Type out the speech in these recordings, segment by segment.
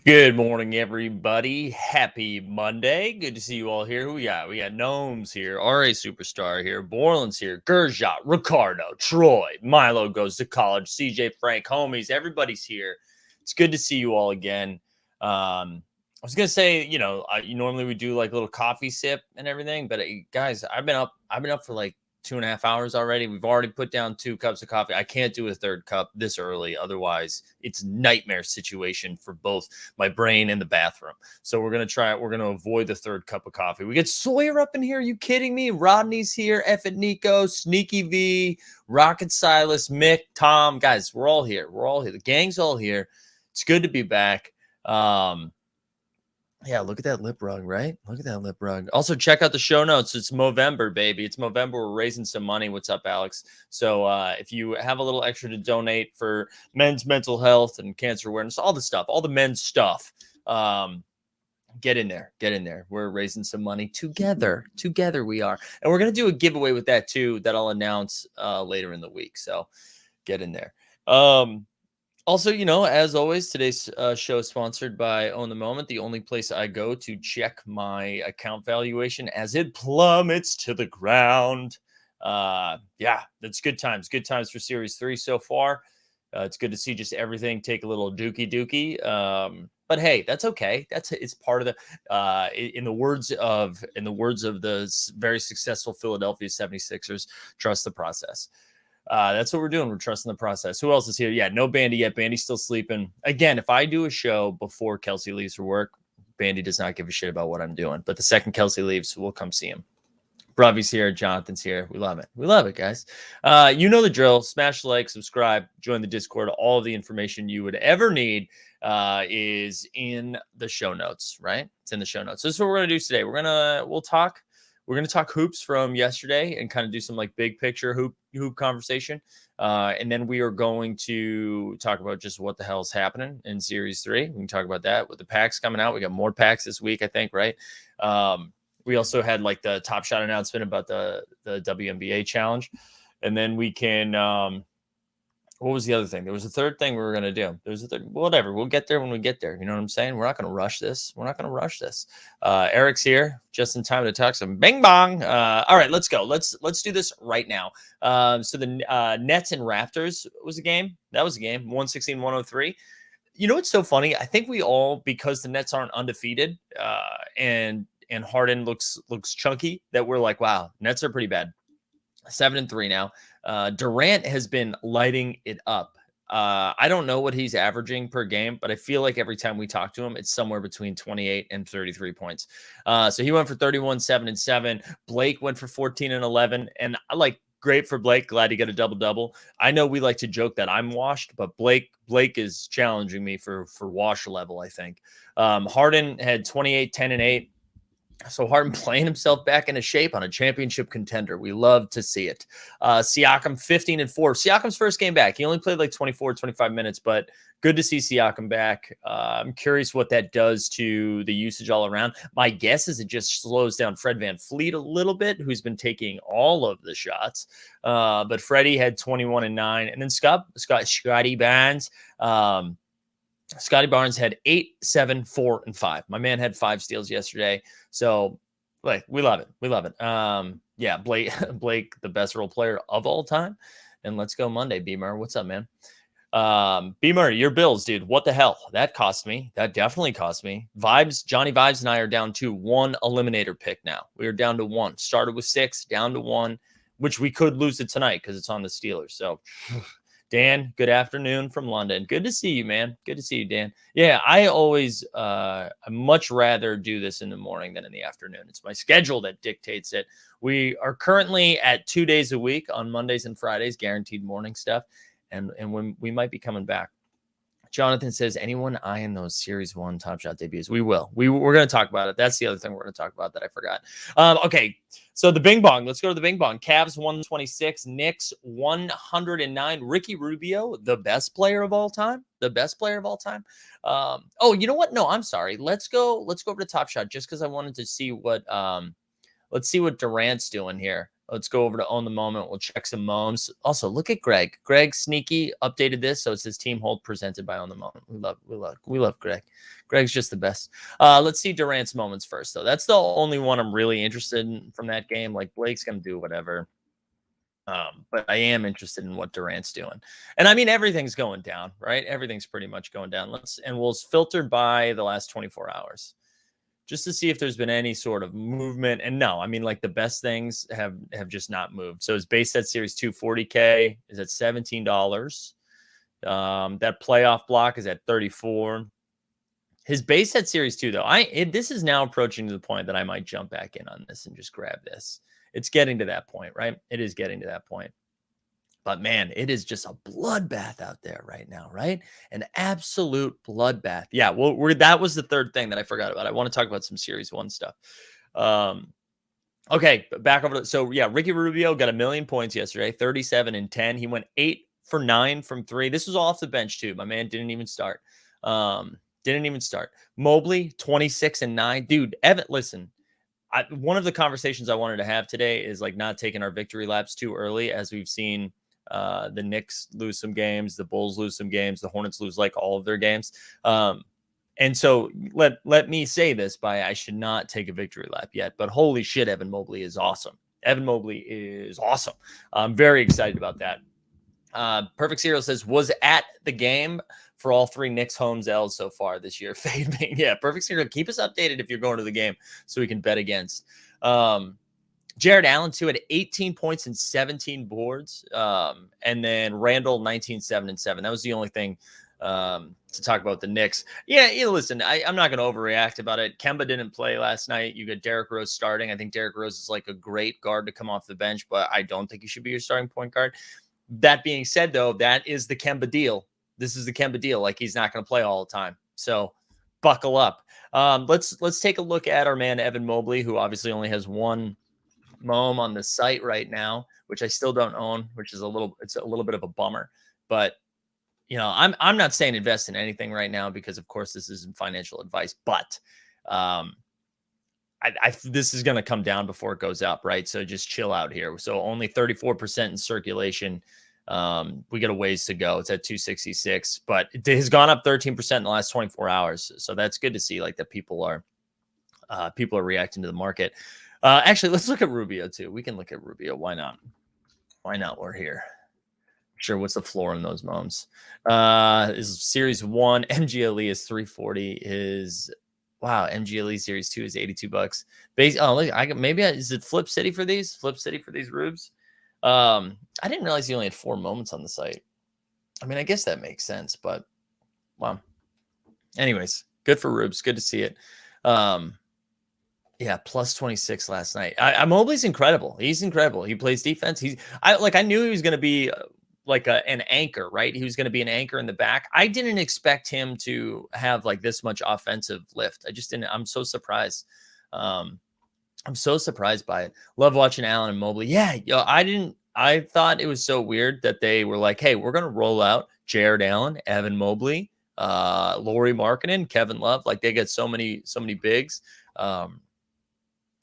Good morning, everybody. Happy Monday. Good to see you all here. Who we got? We got Gnomes here, RA Superstar here, Borland's here, Gerjot, Ricardo, Troy, Milo goes to college, CJ, Frank, homies. Everybody's here. It's good to see you all again. I was gonna say, you normally we do like a little coffee sip and everything, but guys, I've been up. I've been up for like 2.5 hours already. We've already put down 2 cups of coffee. I can't do a third cup this early, otherwise it's nightmare situation for both my brain and the bathroom. So we're gonna try it. We're gonna avoid the third cup of coffee. We get Sawyer up in here. Are you kidding me? Rodney's here. F it Nico, Sneaky V, Rocket Silas, Mick, Tom. Guys, we're all here. We're all here. The gang's all here. It's good to be back. Yeah, look at that lip rug, right? Look at that lip rug. Also, check out the show notes. It's Movember, baby. It's Movember. We're raising some money. What's up, Alex? So if you have a little extra to donate for men's mental health and cancer awareness, all the stuff, all the men's stuff, get in there. Get in there. We're raising some money together. Together we are. And we're going to do a giveaway with that too that I'll announce later in the week. So get in there. Also, as always, today's show is sponsored by Own the Moment, the only place I go to check my account valuation as it plummets to the ground. Yeah, that's good times. Good times for Series 3 so far. It's good to see just everything take a little dookie. But hey, that's okay. It's part of the in the words of the very successful Philadelphia 76ers, trust the process. That's what we're doing. We're trusting the process. Who else is here? Yeah, no Bandy yet. Bandy's still sleeping. Again, if I do a show before Kelsey leaves for work, Bandy does not give a shit about what I'm doing. But the second Kelsey leaves, we'll come see him. Bravi's here. Jonathan's here. We love it. We love it, guys. You know the drill. Smash the like, subscribe, join the Discord. All of the information you would ever need is in the show notes, right? It's in the show notes. So this is what we're going to do today. We'll talk. We're going to talk hoops from yesterday and kind of do some like big picture hoop conversation. And then we are going to talk about just what the hell is happening in Series 3. We can talk about that with the packs coming out. We got more packs this week, I think, right? We also had like the Top Shot announcement about the WNBA challenge. And then we can what was the other thing? There was a third thing we were going to do. There's a third, whatever. We'll get there when we get there. You know what I'm saying? We're not going to rush this. Eric's here just in time to talk some bing bong. All right, let's go. Let's do this right now. So the Nets and Raptors was a game. That was a game. 116-103. You know what's so funny? I think we all, because the Nets aren't undefeated, and Harden looks chunky, that we're like, wow, Nets are pretty bad. 7-3 now. Durant has been lighting it up. I don't know what he's averaging per game, but I feel like every time we talk to him, it's somewhere between 28 and 33 points. So he went for 31, 7 and 7. Blake went for 14 and 11. And I like, great for Blake. Glad he got a double-double. I know we like to joke that I'm washed, but Blake is challenging me for wash level, I think. Harden had 28, 10 and 8. So Harden playing himself back into shape on a championship contender. We love to see it. Siakam 15 and 4. Siakam's first game back. He only played like 24, 25 minutes, but good to see Siakam back. I'm curious what that does to the usage all around. My guess is it just slows down Fred VanVleet a little bit, who's been taking all of the shots. But Freddie had 21 and 9. And then Scotty Barnes. Scotty Barnes had 8, 7, 4, and 5. My man had 5 steals yesterday. So, like, we love it. We love it. Yeah, Blake, the best role player of all time. And let's go Monday, Beamer. What's up, man? Beamer, your Bills, dude. What the hell? That cost me. That definitely cost me. Johnny Vibes and I are down to 1 eliminator pick now. We are down to 1. Started with 6, down to 1, which we could lose it tonight because it's on the Steelers. So, Dan, good afternoon from London. Good to see you, man. Good to see you, Dan. Yeah, I always, I much rather do this in the morning than in the afternoon. It's my schedule that dictates it. We are currently at 2 days a week on Mondays and Fridays, guaranteed morning stuff. And when we might be coming back. Jonathan says, anyone eyeing those Series 1 Top Shot debuts? We will. We're going to talk about it. That's the other thing we're going to talk about that I forgot. Okay, so the Bing Bong. Let's go to the Bing Bong. Cavs 126, Knicks 109. Ricky Rubio, the best player of all time. The best player of all time. Oh, you know what? No, I'm sorry. Let's go over to Top Shot just because I wanted to see what let's see what Durant's doing here. Let's go over to Own the Moment. We'll check some moms. Also, look at Greg. Greg Sneaky updated this, so it says Team Hold presented by Own the Moment. We love Greg. Greg's just the best. Let's see Durant's moments first, though. That's the only one I'm really interested in from that game. Like, Blake's gonna do whatever. But I am interested in what Durant's doing. And I mean, everything's going down, right? Everything's pretty much going down. We'll filter by the last 24 hours just to see if there's been any sort of movement. And no, I mean, like the best things have just not moved. So his base set series 240K is at $17. That playoff block is at 34. His base set series 2, though, this is now approaching to the point that I might jump back in on this and just grab this. It's getting to that point, right? It is getting to that point. But man, it is just a bloodbath out there right now, right? An absolute bloodbath. Yeah, well, that was the third thing that I forgot about. I want to talk about some Series 1 stuff. Okay, back over to, so yeah, Ricky Rubio got 1 million points yesterday, 37 and 10. He went 8 for 9 from 3. This was off the bench too. My man didn't even start. Mobley, 26 and 9. Dude, Evan, listen. One of the conversations I wanted to have today is like not taking our victory laps too early, as we've seen the Knicks lose some games, the Bulls lose some games, the Hornets lose like all of their games. And so let me say this I should not take a victory lap yet, but holy shit, Evan Mobley is awesome. Evan Mobley is awesome. I'm very excited about that. Perfect Serial says, was at the game for all 3 Knicks homes L's so far this year. Fade me. Yeah, Perfect Serial. Keep us updated if you're going to the game so we can bet against. Jared Allen, too, had 18 points and 17 boards. And then Randall, 19, 7, and 7. That was the only thing to talk about the Knicks. Yeah, listen, I'm not going to overreact about it. Kemba didn't play last night. You got Derrick Rose starting. I think Derrick Rose is like a great guard to come off the bench, but I don't think he should be your starting point guard. That being said, though, that is the Kemba deal. This is the Kemba deal. Like, he's not going to play all the time. So buckle up. Let's take a look at our man, Evan Mobley, who obviously only has one mom on the site right now, which I still don't own, which is a little bit of a bummer. But, I'm not saying invest in anything right now because, of course, this isn't financial advice. But this is going to come down before it goes up, right? So just chill out here. So only 34% in circulation. We got a ways to go. It's at 266, but it has gone up 13% in the last 24 hours. So that's good to see, like, that people are reacting to the market. Actually, let's look at Rubio too. We can look at Rubio. Why not? We're here. Sure. What's the floor in those moms? Is Series 1 MGLE is 340. Wow, MGLE Series 2 is $82. Is it Flip City for these? Flip City for these Rubes? I didn't realize he only had 4 moments on the site. I mean, I guess that makes sense, but wow. Anyways, good for Rubes. Good to see it. Yeah, plus 26 last night. Mobley's incredible. He's incredible. He plays defense. I knew he was going to be like an anchor, right? He was going to be an anchor in the back. I didn't expect him to have like this much offensive lift. I just didn't. I'm so surprised. I'm so surprised by it. Love watching Allen and Mobley. Yeah, I thought it was so weird that they were like, hey, we're going to roll out Jared Allen, Evan Mobley, Lauri Markkanen, Kevin Love. Like, they get so many bigs.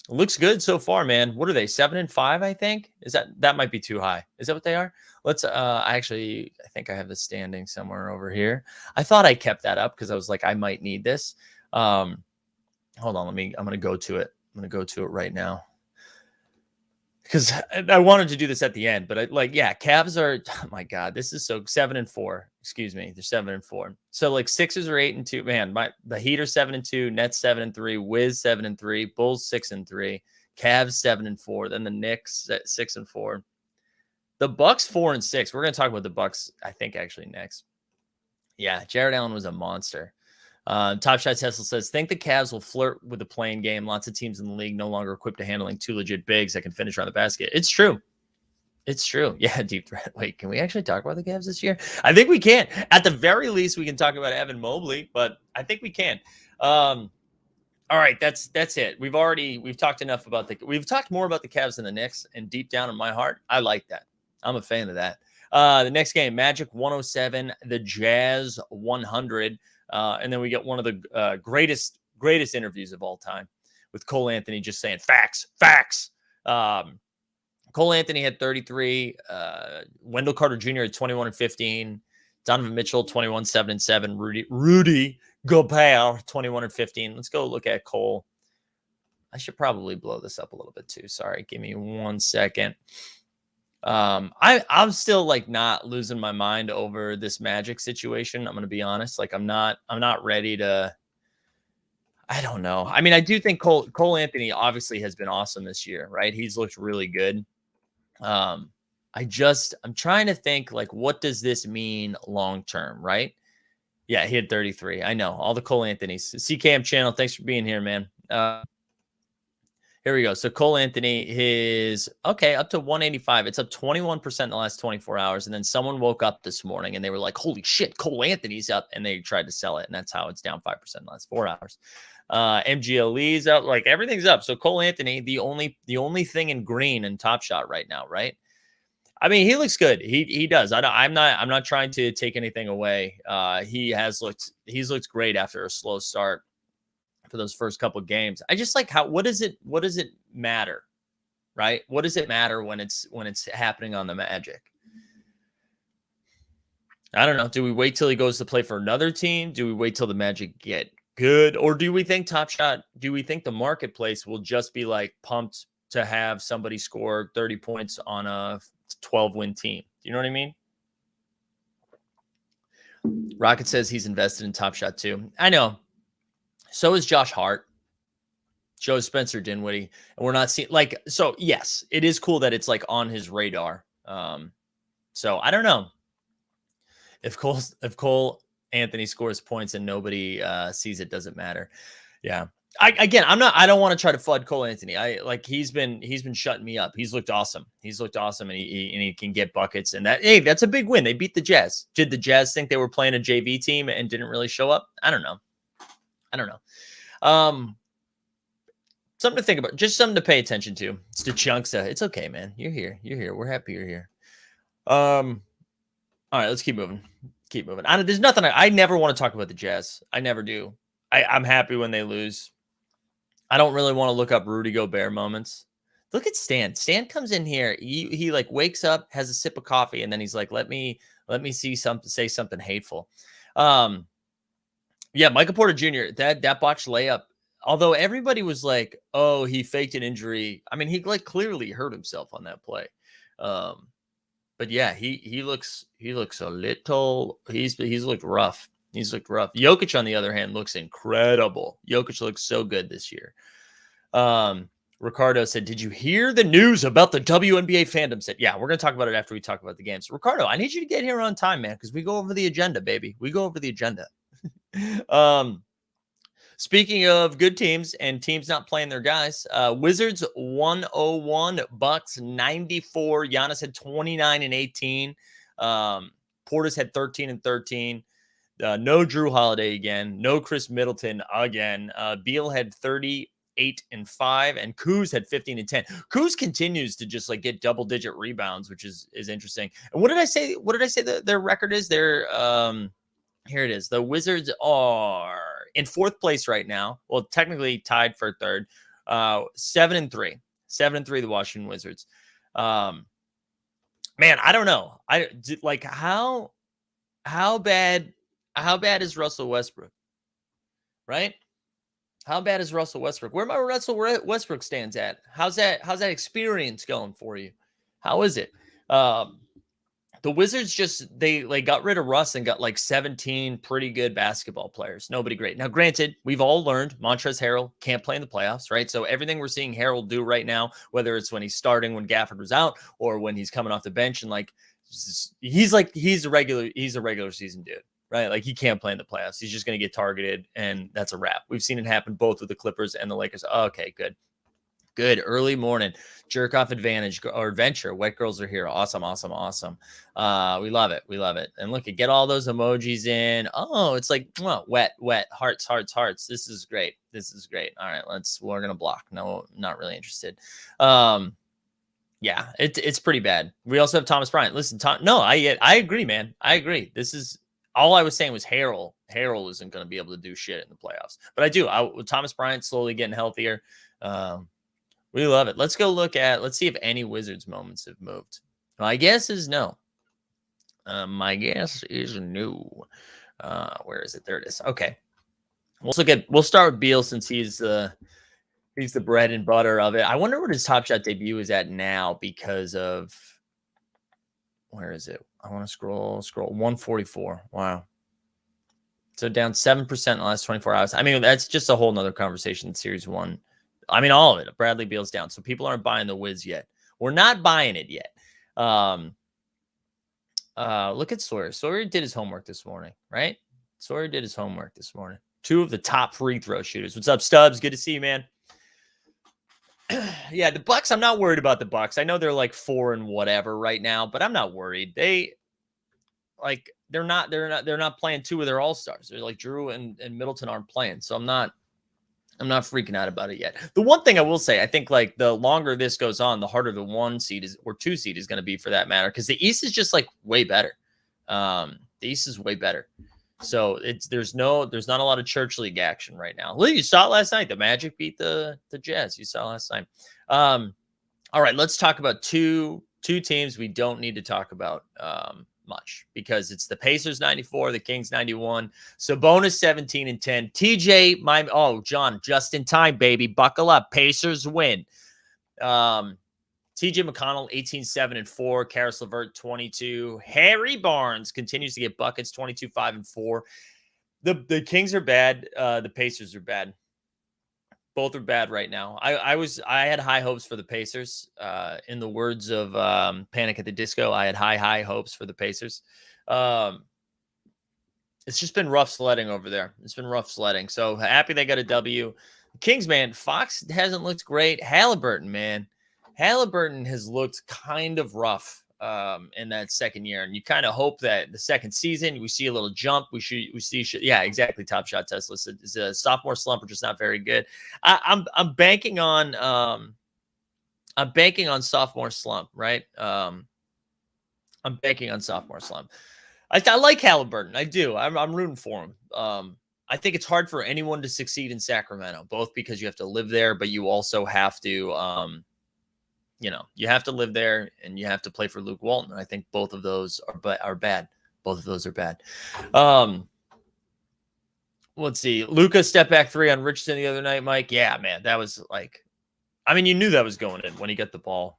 Looks good so far, man. What are they? 7 and 5, I think. That might be too high. Is that what they are? Let's I think I have the standing somewhere over here. I thought I kept that up because I was like, I might need this. Hold on, I'm going to go to it. I'm going to go to it right now because I wanted to do this at the end, but Cavs are, oh my God, this is so 7 and 4. Excuse me. They're 7 and 4. So like Sixers are 8 and 2, man, the Heat are 7 and 2, Nets 7 and 3, Wiz 7 and 3, Bulls 6 and 3, Cavs 7 and 4. Then the Knicks at 6 and 4, the Bucks 4 and 6. We're going to talk about the Bucks, I think, actually next. Yeah. Jared Allen was a monster. Top Shot Tesla says, think the Cavs will flirt with the playing game. Lots of teams in the league no longer equipped to handling 2 legit bigs that can finish around the basket. It's true. It's true. Yeah, Deep Threat. Wait, can we actually talk about the Cavs this year? I think we can. At the very least, we can talk about Evan Mobley, but I think we can. All right, that's it. We've talked enough about we've talked more about the Cavs than the Knicks, and deep down in my heart, I like that. I'm a fan of that. The next game, Magic 107, the Jazz 100. And then we get one of the greatest interviews of all time with Cole Anthony just saying facts. Cole Cole Anthony had 33. Wendell Carter Jr. had 21 and 15. Donovan Mitchell, 21, 7 and 7. Rudy Gobert, 21 and 15. Let's go look at Cole. I should probably blow this up a little bit too. Sorry. Give me 1 second. I'm still like not losing my mind over this Magic situation. I'm going to be honest. Like I'm not ready to, I don't know. I mean, I do think Cole Anthony obviously has been awesome this year, right? He's looked really good. I'm trying to think like, what does this mean long-term, right? Yeah, he had 33. I know all the Cole Anthonys. CKM channel. Thanks for being here, man. Here we go. So Cole Anthony is okay up to 185. It's up 21% in the last 24 hours. And then someone woke up this morning and they were like, holy shit, Cole Anthony's up. And they tried to sell it. And that's how it's down 5% in the last 4 hours. MGLE's up, like everything's up. So Cole Anthony, the only thing in green in Top Shot right now, right? I mean, he looks good. He does. I'm not trying to take anything away. He's looked great after a slow start for those first couple of games. I just like what does it matter, right? What does it matter when it's happening on the Magic? I don't know. Do we wait till he goes to play for another team? Do we wait till the Magic get good? Or do we think Top Shot, do we think the marketplace will just be like pumped to have somebody score 30 points on a 12-win team? Do you know what I mean? Rocket says he's invested in Top Shot too. I know. So is Josh Hart. So is Spencer Dinwiddie. And we're not seeing like, so yes, it is cool that it's like on his radar. So I don't know. If Cole Anthony scores points and nobody sees it, doesn't matter. Yeah. I don't want to try to flood Cole Anthony. He's been shutting me up. He's looked awesome. And he can get buckets, and that's a big win. They beat the Jazz. Did the Jazz think they were playing a JV team and didn't really show up? I don't know. Something to think about, just something to pay attention to. It's the Chunksta. It's okay, man. You're here. We're happy you're here. All right, let's keep moving. There's nothing. I never want to talk about the Jazz. I never do. I'm happy when they lose. I don't really want to look up Rudy Gobert moments. Look at Stan. Stan comes in here. He like wakes up, has a sip of coffee, and then he's like, let me say something hateful. Yeah, Michael Porter Jr., that botched layup. Although everybody was like, oh, he faked an injury. I mean, he like clearly hurt himself on that play. But yeah, he looks a little, he's looked rough. Jokic, on the other hand, looks incredible. Jokic looks so good this year. Ricardo said, did you hear the news about the WNBA fandom set? Yeah, we're going to talk about it after we talk about the games. Ricardo, I need you to get here on time, man, because we go over the agenda, baby. We go over the agenda. Speaking of good teams and teams not playing their guys, Wizards 101, Bucks 94. Giannis had 29 and 18. Portis had 13 and 13. No Drew Holiday again. No Chris Middleton again. Beal had 38 and 5, and Kuz had 15 and 10. Kuz continues to just like get double-digit rebounds, which is interesting. And what did I say? Their record is? Here it is. The Wizards are in fourth place right now. Well, technically tied for third. 7-3. 7-3, the Washington Wizards. Man, I don't know. How bad is Russell Westbrook? Right? How bad is Russell Westbrook? Where my Russell Westbrook stands at? How's that experience going for you? How is it? The Wizards they got rid of Russ and got like 17 pretty good basketball players. Nobody great. Now, granted, we've all learned Montrezl Harrell can't play in the playoffs, right? So everything we're seeing Harrell do right now, whether it's when he's starting when Gafford was out or when he's coming off the bench, and like he's a regular season dude, right? Like he can't play in the playoffs. He's just going to get targeted, and that's a wrap. We've seen it happen both with the Clippers and the Lakers. Okay, good. Early morning jerk off advantage or adventure. Wet girls are here. Awesome. We love it. And look, get all those emojis in. Oh, it's like wet hearts. This is great. All right, we're gonna block. No, not really interested. Yeah, it's pretty bad. We also have Thomas Bryant. Listen, I agree, man. I agree. This is all I was saying was Harrell isn't going to be able to do shit in the playoffs. But with Thomas Bryant slowly getting healthier. We love it. Let's see if any Wizards moments have moved. My guess is no. My guess is no. Where is it? There it is. Okay. We'll start with Beal since he's the bread and butter of it. I wonder what his Top Shot debut is at now because of, where is it? I want to scroll 144. Wow. So down 7% in the last 24 hours. I mean, that's just a whole nother conversation in Series 1. I mean, all of it. Bradley Beal's down. So people aren't buying the Wiz yet. We're not buying it yet. Look at Sawyer. Sawyer did his homework this morning, right? Sawyer did his homework this morning. 2 of the top free throw shooters. What's up, Stubbs? Good to see you, man. Yeah, the Bucks. I'm not worried about the Bucks. I know they're like 4 and whatever right now, but I'm not worried. They're not playing 2 of their all-stars. They're like Drew and Middleton aren't playing. So I'm not freaking out about it yet. The one thing I will say, I think like the longer this goes on, the harder the 1 seed is or 2 seed is going to be for that matter. Because the East is just like way better. The East is way better. So there's not a lot of church league action right now. Look, you saw it last night. The Magic beat the Jazz. You saw last night. All right, let's talk about two teams we don't need to talk about much because it's the Pacers 94, the Kings 91. Sabonis 17 and 10. TJ, John, just in time, baby. Buckle up. Pacers win. TJ McConnell 18-7 and 4. Karis LeVert 22. Harry Barnes continues to get buckets 22-5 and 4. The Kings are bad. The Pacers are bad. Both are bad right now. I had high hopes for the Pacers. In the words of Panic at the Disco, I had high hopes for the Pacers. It's just been rough sledding over there. It's been rough sledding. So happy they got a W. Kings, man, Fox hasn't looked great. Halliburton, man. Halliburton has looked kind of rough in that second year. And you kind of hope that the second season, we see a little jump. Yeah, exactly. Top Shot test listed is a sophomore slump, which is not very good. I'm banking on sophomore slump, right? I'm banking on sophomore slump. I like Halliburton. I do. I'm rooting for him. I think it's hard for anyone to succeed in Sacramento, both because you have to live there, but you also have to, you have to live there and you have to play for Luke Walton. I think both of those are bad. Both of those are bad. Let's see. Luka step back 3 on Richardson the other night, Mike. Yeah, man, that was like, I mean, you knew that was going in when he got the ball.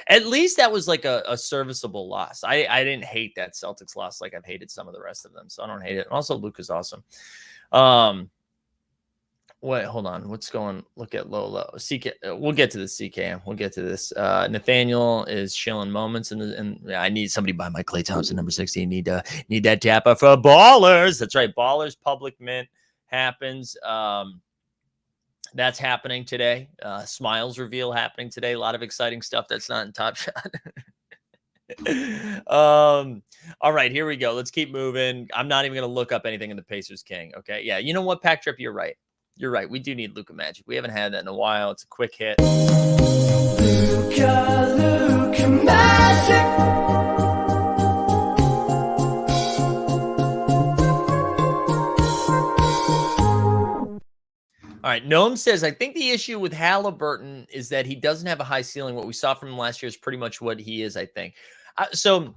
At least that was like a serviceable loss. I didn't hate that Celtics loss like I've hated some of the rest of them, so I don't hate it. And also, Luka's awesome. Wait, hold on. What's going? Look at low. CK. We'll get to the CKM. We'll get to this. Nathaniel is shilling moments, and I need somebody buy my Klay Thompson number 16. Need that tapper for Ballers. That's right. Ballers public mint happens. That's happening today. Smiles reveal happening today. A lot of exciting stuff that's not in Top Shot. All right, here we go. Let's keep moving. I'm not even going to look up anything in the Pacers King. Okay. Yeah. You know what, Pack Trip? You're right. You're right. We do need Luka Magic. We haven't had that in a while. It's a quick hit. Luka Magic. All right. Noam says, I think the issue with Halliburton is that he doesn't have a high ceiling. What we saw from him last year is pretty much what he is, I think. So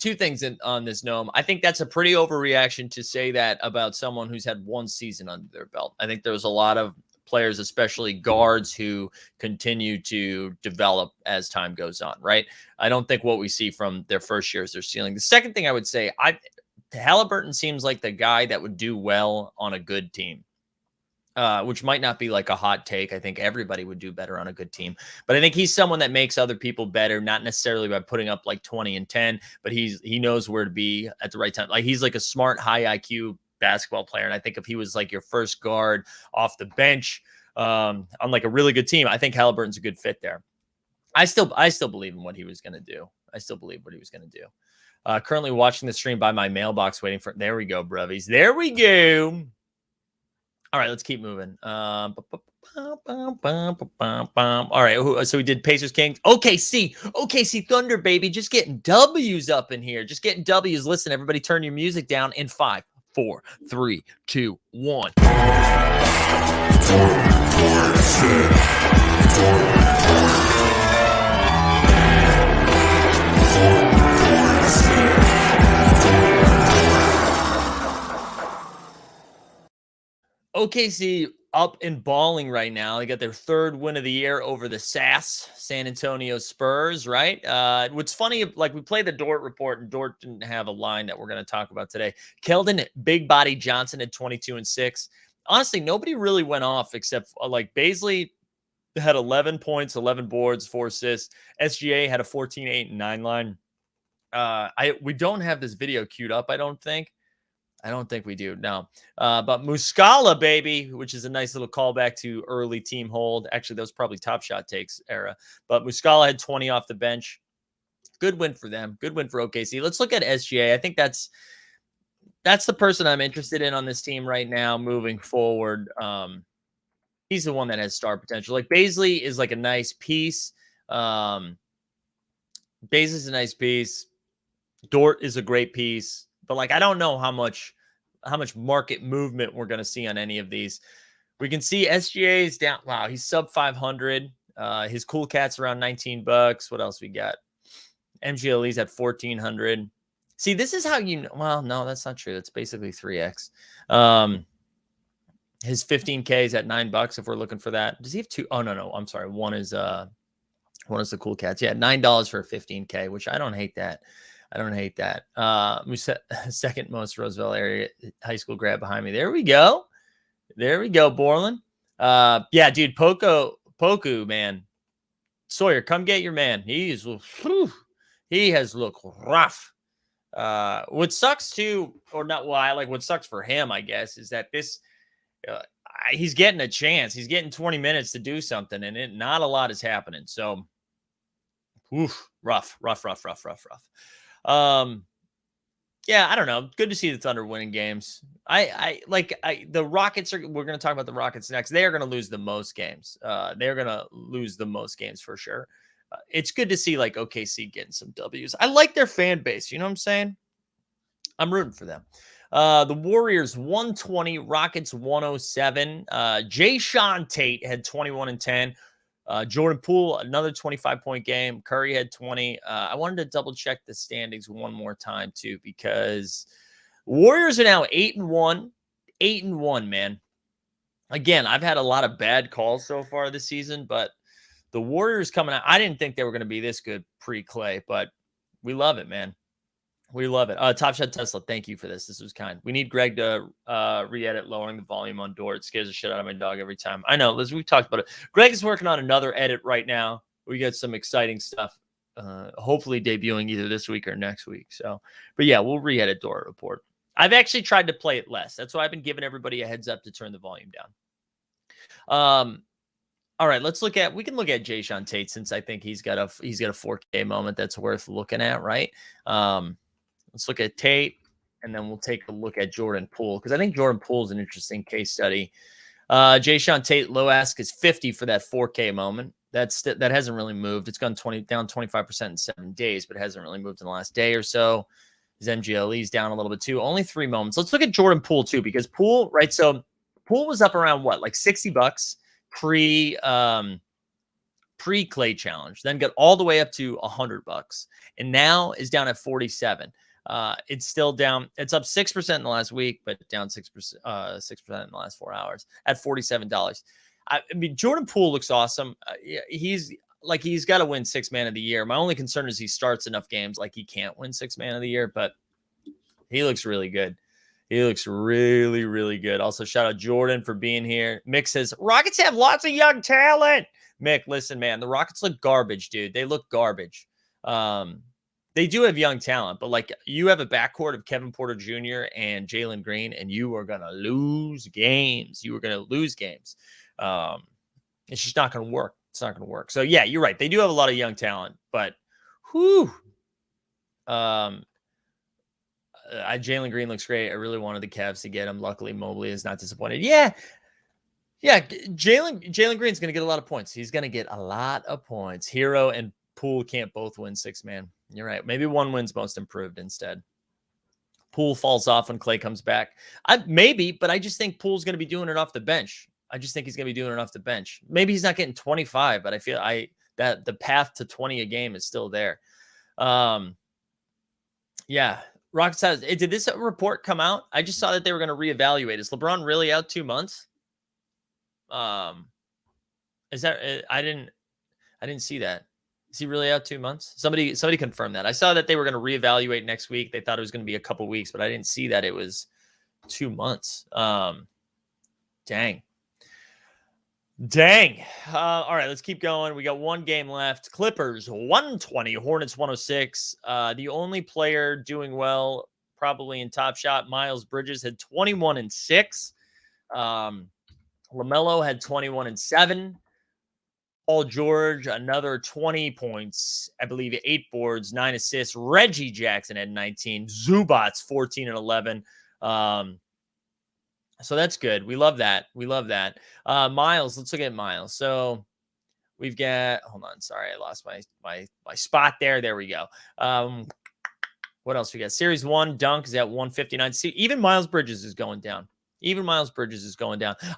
2 things on this, Noam. I think that's a pretty overreaction to say that about someone who's had 1 season under their belt. I think there's a lot of players, especially guards, who continue to develop as time goes on, right? I don't think what we see from their first year is their ceiling. The second thing I would say, Halliburton seems like the guy that would do well on a good team. Which might not be like a hot take. I think everybody would do better on a good team. But I think he's someone that makes other people better, not necessarily by putting up like 20 and 10, but he knows where to be at the right time. Like he's like a smart, high IQ basketball player. And I think if he was like your first guard off the bench on like a really good team, I think Halliburton's a good fit there. I still believe in what he was going to do. Currently watching the stream by my mailbox waiting for, there we go, bruvies. There we go. All right, let's keep moving. All right, so we did Pacers Kings. OKC Thunder, baby. Just getting W's up in here. Just getting W's. Listen, everybody turn your music down in 5, 4, 3, 2, 1. OKC up and balling right now. They got their third win of the year over the San Antonio Spurs, right? What's funny, like we played the Dort report, and Dort didn't have a line that we're going to talk about today. Keldon Big Body Johnson had 22 and 6. Honestly, nobody really went off except like Baisley had 11 points, 11 boards, 4 assists. SGA had a 14, 8, and 9 line. We don't have this video queued up, I don't think. We do. No. But Muscala, baby, which is a nice little callback to early team hold. Actually, that was probably Top Shot takes era. But Muscala had 20 off the bench. Good win for them. Good win for OKC. Let's look at SGA. I think that's the person I'm interested in on this team right now moving forward. He's the one that has star potential. Like Baisley is like a nice piece. Baisley's a nice piece. Dort is a great piece. But like, I don't know how much market movement we're going to see on any of these. We can see SGA is down. Wow, he's sub 500. His cool cat's around $19. What else we got? MGLE's at 1,400. See, this is how you know. Well, no, that's not true. That's basically 3x. His 15K is at $9 if we're looking for that. Does he have two? Oh, no. I'm sorry. One is the cool cats. Yeah, $9 for a 15K, which I don't hate that. Second most Roosevelt area high school grad behind me. There we go, Borland. Yeah, dude, Poku, man. Sawyer, come get your man. He has looked rough. What sucks too, or not? Well, what sucks for him, I guess, is that this. He's getting a chance. He's getting 20 minutes to do something, and not a lot is happening. So, rough. Yeah, I don't know. Good to see the Thunder winning games. The Rockets we're going to talk about the Rockets next. They are going to lose the most games. They're going to lose the most games for sure. It's good to see like OKC getting some W's. I like their fan base. You know what I'm saying? I'm rooting for them. The Warriors 120, Rockets 107. Jayshawn Tate had 21 and 10. Jordan Poole, another 25-point game. Curry had 20. I wanted to double check the standings one more time too, because Warriors are now 8-1. 8-1, man. Again, I've had a lot of bad calls so far this season, but the Warriors coming out, I didn't think they were going to be this good pre-Clay, but we love it, man. We love it. Top Shot Tesla, thank you for this. This was kind. We need Greg to re-edit lowering the volume on Dort. It scares the shit out of my dog every time. I know, Liz, we've talked about it. Greg is working on another edit right now. We got some exciting stuff, hopefully debuting either this week or next week. So, but yeah, we'll re-edit Dort report. I've actually tried to play it less. That's why I've been giving everybody a heads up to turn the volume down. All right, we can look at Jayshawn Tate, since I think he's got a 4K moment that's worth looking at, right? Let's look at Tate, and then we'll take a look at Jordan Poole, because I think Jordan Poole is an interesting case study. Jayshawn Tate low ask is 50 for that 4K moment. That hasn't really moved. It's gone down 25% in 7 days, but it hasn't really moved in the last day or so. His MGLE is down a little bit too. Only 3 moments. Let's look at Jordan Poole too, because Poole, right? So Poole was up around what, like $60 pre-Clay challenge, then got all the way up to $100, and now is down at 47. It's still down. It's up 6% in the last week, but down 6% in the last 4 hours at $47. I mean, Jordan Poole looks awesome. He's got to win 6 man of the year. My only concern is he starts enough games like he can't win 6 man of the year, but he looks really good. He looks really, really good. Also, shout out Jordan for being here. Mick says, Rockets have lots of young talent. Mick, listen, man, the Rockets look garbage, dude. They look garbage. They do have young talent, but like, you have a backcourt of Kevin Porter Jr. and Jalen Green, and you are going to lose games. It's just not going to work. It's not going to work. So yeah, you're right. They do have a lot of young talent, but Jalen Green looks great. I really wanted the Cavs to get him. Luckily, Mobley is not disappointed. Yeah. Jalen Green's going to get a lot of points. He's going to get a lot of points. Hero and Poole can't both win 6 man. You're right. Maybe one wins most improved instead. Poole falls off when Clay comes back. Maybe, but I just think Poole's going to be doing it off the bench. I just think he's going to be doing enough to bench. Maybe he's not getting 25, but I feel that the path to 20 a game is still there. Yeah. Rockets has, did this report come out? I just saw that they were going to reevaluate. Is LeBron really out 2 months? Is that, I didn't see that. Is he really out 2 months? Somebody confirmed that. I saw that they were going to reevaluate next week. They thought it was going to be a couple weeks, but I didn't see that it was 2 months. Dang. All right, let's keep going. We got one game left. Clippers 120, Hornets 106. The only player doing well, probably in Top Shot, Miles Bridges had 21 and 6. LaMelo had 21 and 7. Paul George, another 20 points, I believe 8 boards, 9 assists. Reggie Jackson had 19. Zubats 14 and 11. So that's good. We love that. Miles, let's look at Miles. So we've got, hold on. Sorry, I lost my spot there. There we go. What else we got? Series 1, Dunk is at 159. See, even Miles Bridges is going down. I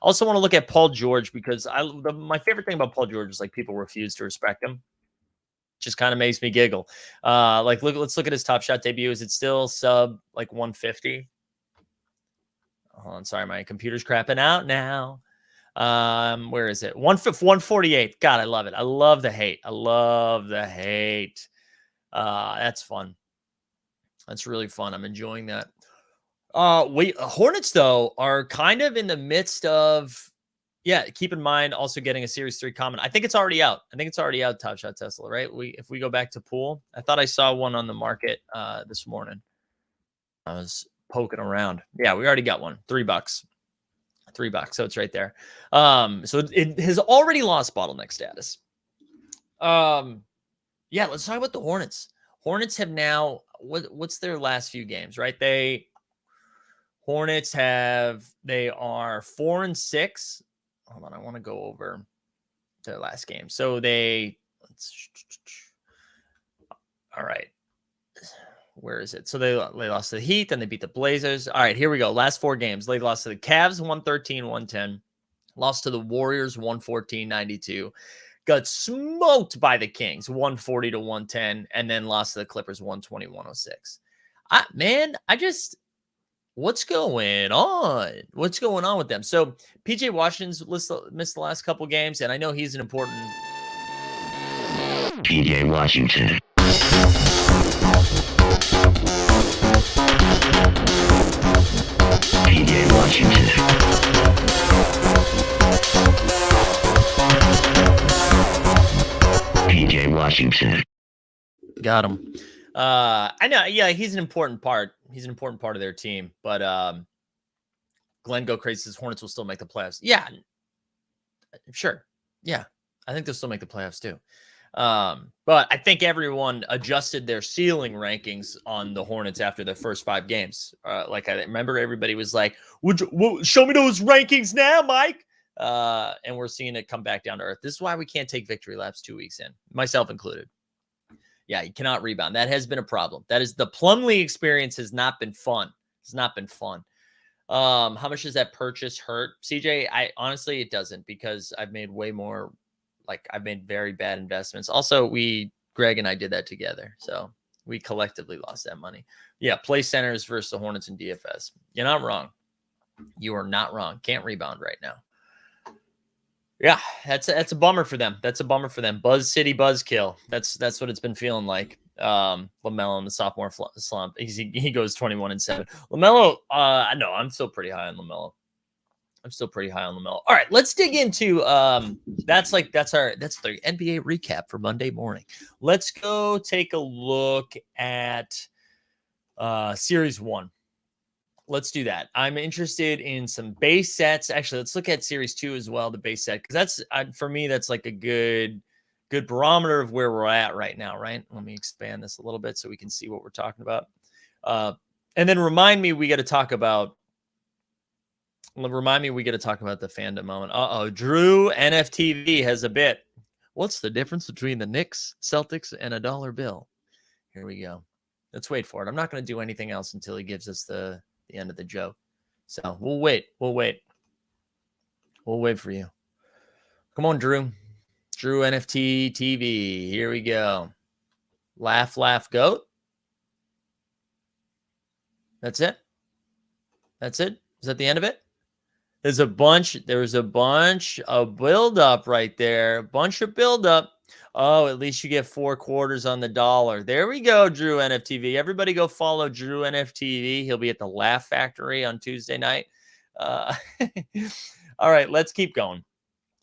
also want to look at Paul George because my favorite thing about Paul George is like people refuse to respect him. Just kind of makes me giggle. Let's look at his Top Shot debut. Is it still sub like 150? Hold on, sorry, my computer's crapping out now. Where is it? 148. God, I love it. I love the hate. That's fun. That's really fun. I'm enjoying that. Hornets though are kind of in the midst of, keep in mind also getting a Series 3 comment. I think it's already out. Top Shot Tesla, right? If we go back to pool, I thought I saw one on the market this morning. I was poking around. Yeah, we already got one. $3. So it's right there. So it has already lost bottleneck status. Let's talk about the Hornets. Hornets have now, what's their last few games, right? They are 4 and 6. Hold on, I want to go over their last game. So all right. Where is it? So they lost to the Heat, then they beat the Blazers. All right, here we go. Last 4 games. They lost to the Cavs 113-110. Lost to the Warriors 114-92. Got smoked by the Kings 140-110, and then lost to the Clippers 120-106. What's going on? What's going on with them? So PJ Washington's missed the last couple games, and I know he's an important PJ Washington. PJ Washington. PJ Washington. Got him. I know. Yeah, he's an important part. He's an important part of their team. But Glenn Go Crazy says Hornets will still make the playoffs. Yeah, sure. Yeah, I think they'll still make the playoffs too. But I think everyone adjusted their ceiling rankings on the Hornets after their first 5 games. I remember everybody was like, show me those rankings now, Mike. And we're seeing it come back down to earth. This is why we can't take victory laps 2 weeks in, myself included. Yeah, you cannot rebound. That has been a problem. That is the Plumlee experience has not been fun. It's not been fun. How much does that purchase hurt? CJ, honestly, it doesn't, because I've made way more. I've made very bad investments. Also, Greg and I did that together. So we collectively lost that money. Yeah, play centers versus the Hornets and DFS. You're not wrong. You are not wrong. Can't rebound right now. Yeah, that's a bummer for them. Buzz City buzzkill. That's what it's been feeling like. LaMelo in the sophomore slump. He goes 21-7. LaMelo, no, I'm still pretty high on LaMelo. All right, let's dig into that's the NBA recap for Monday morning. Let's go take a look at Series 1. Let's do that. I'm interested in some base sets. Actually, let's look at Series 2 as well, the base set, because that's for me, that's like a good barometer of where we're at right now, right? Let me expand this a little bit so we can see what we're talking about. And then remind me we got to talk about the fandom moment. Drew NFTV has a bit. What's the difference between the Knicks, Celtics, and a dollar bill? Here we go. Let's wait for it. I'm not going to do anything else until he gives us the end of the joke. So we'll wait. We'll wait for you. Come on, Drew. Drew NFT TV. Here we go. Laugh, laugh, goat. That's it. That's it. Is that the end of it? There's a bunch of buildup right there. A bunch of buildup. Oh, at least you get 4 quarters on the dollar. There we go, Drew NFTV. Everybody go follow Drew NFTV. He'll be at the Laugh Factory on Tuesday night. All right, let's keep going.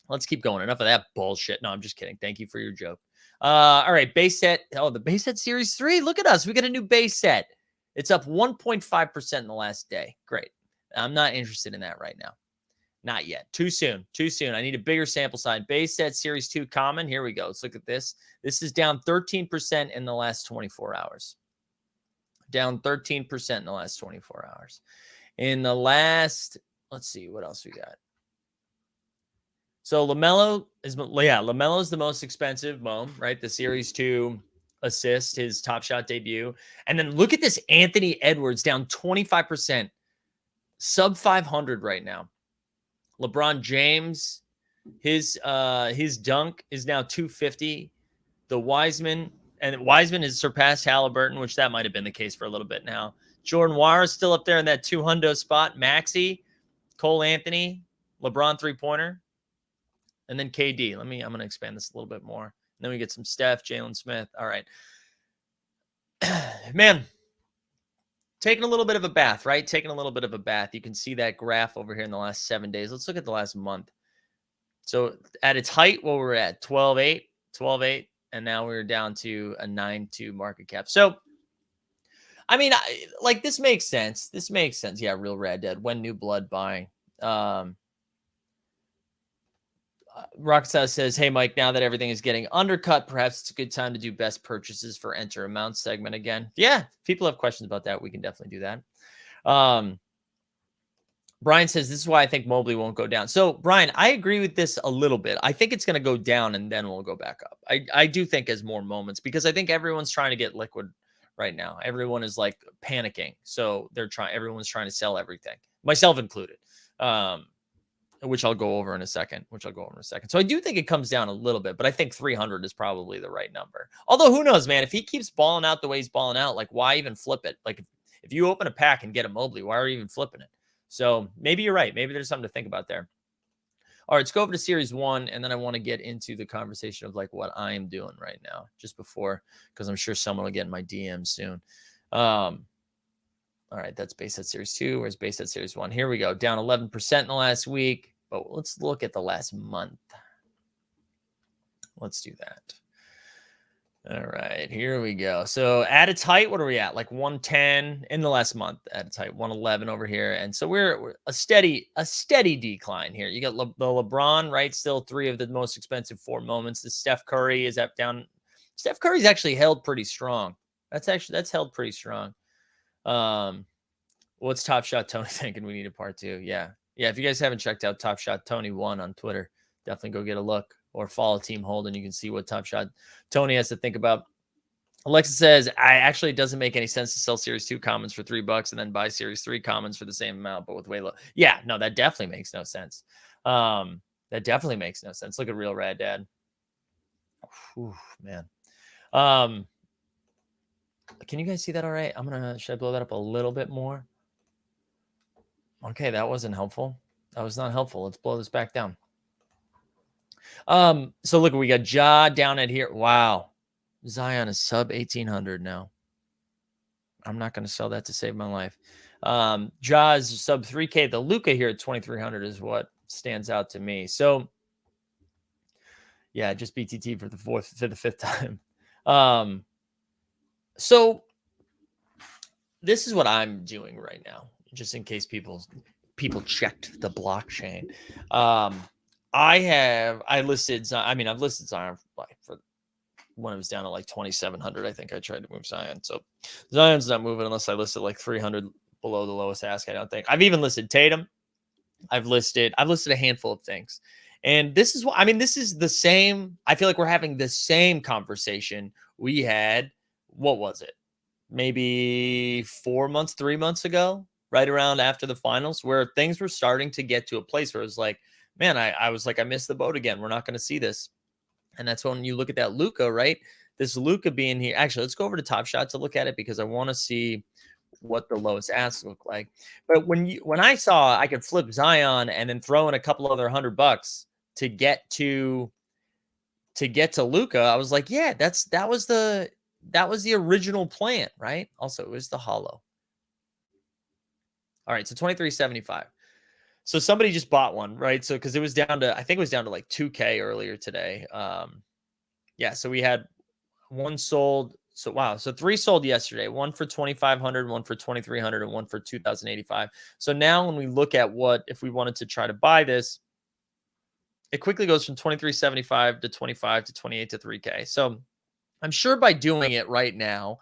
Let's keep going. Enough of that bullshit. No, I'm just kidding. Thank you for your joke. All right, base set. Oh, the base set series 3. Look at us. We got a new base set. It's up 1.5% in the last day. Great. I'm not interested in that right now. Not yet. Too soon. Too soon. I need a bigger sample size. Base set series 2 common. Here we go. Let's look at this. This is down 13% in the last 24 hours. Down 13% in the last 24 hours. In the last, let's see what else we got. So LaMelo is the most expensive, Mo, right? The series 2 assist, his Top Shot debut. And then look at this Anthony Edwards down 25%. Sub 500 right now. LeBron James, his dunk is now 250. The Wiseman has surpassed Halliburton, which that might have been the case for a little bit now. Jordan Wara is still up there in that 200 spot. Maxey, Cole Anthony, LeBron 3-pointer, and then KD. I'm going to expand this a little bit more. And then we get some Steph, Jalen Smith. All right. Man, taking a little bit of a bath, right? Taking a little bit of a bath. You can see that graph over here in the last 7 days. Let's look at the last month. So at its height, what we're at, 12.8, and now we're down to a 9.2 market cap. So, I mean, this makes sense. This makes sense. Yeah, Real Rad Dead. When New Blood buying. Rockstar says, hey, Mike, now that everything is getting undercut, perhaps it's a good time to do best purchases for enter amount segment again. Yeah, if people have questions about that, we can definitely do that. Brian says, this is why I think Mobley won't go down. So, Brian, I agree with this a little bit. I think it's going to go down and then we'll go back up. I do think as more moments, because I think everyone's trying to get liquid right now. Everyone is like panicking. So everyone's trying to sell everything, myself included. Which I'll go over in a second. So I do think it comes down a little bit, but I think 300 is probably the right number. Although who knows, man, if he keeps balling out the way he's balling out, like why even flip it? Like if you open a pack and get a Mobley, why are you even flipping it? So maybe you're right. Maybe there's something to think about there. All right, let's go over to series 1. And then I want to get into the conversation of like what I am doing right now just before, because I'm sure someone will get in my DM soon. All right, that's base set series 2. Where's base set series 1? Here we go. Down 11% in the last week. But let's look at the last month. Let's do that. All right, here we go. So at its height, what are we at? Like 110 in the last month. At its height, 111 over here. And so we're a steady decline here. You got the LeBron, right? Still 3 of the most expensive 4 moments. The Steph Curry is up down. Steph Curry's actually held pretty strong. That's held pretty strong. What's Top Shot Tony thinking? We need a part 2. Yeah. Yeah, if you guys haven't checked out Top Shot Tony 1 on Twitter, definitely go get a look or follow Team Holden. You can see what Top Shot Tony has to think about. Alexa says, it doesn't make any sense to sell Series 2 commons for $3 and then buy Series 3 commons for the same amount, but with way low. Yeah, no, that definitely makes no sense. Look at Real Rad Dad. Whew, man. Can you guys see that all right? Should I blow that up a little bit more? Okay, that wasn't helpful. That was not helpful. Let's blow this back down. So look, we got Ja down at here. Wow. Zion is sub 1,800 now. I'm not going to sell that to save my life. Ja is sub 3K. The Luka here at 2,300 is what stands out to me. So yeah, just BTT for the fifth time. So this is what I'm doing right now, just in case people checked the blockchain. I've listed Zion for when it was down to like 2,700. I think I tried to move Zion. So Zion's not moving unless I listed like 300 below the lowest ask. I don't think I've even listed Tatum. I've listed a handful of things. And this is this is the same. I feel like we're having the same conversation we had. What was it? Maybe 3 months ago, right around after the finals, where things were starting to get to a place where it was like, man, I was like, I missed the boat again. We're not going to see this. And that's when you look at that Luka, right? This Luka being here. Actually, let's go over to Top Shot to look at it because I want to see what the lowest asks look like. But when I saw I could flip Zion and then throw in a couple other $100 to get to Luka, I was like, yeah, that was the original plan, right? Also, it was the hollow. All right, so 23.75. So somebody just bought one, right? So because it was down to, I think it was down to like 2K earlier today. Yeah, so we had one sold. So wow, so 3 sold yesterday. One for 2,500, one for 2,300, and one for 2,085. So now when we look at what if we wanted to try to buy this, it quickly goes from 23.75 to 25 to 28 to 3K. So I'm sure by doing it right now,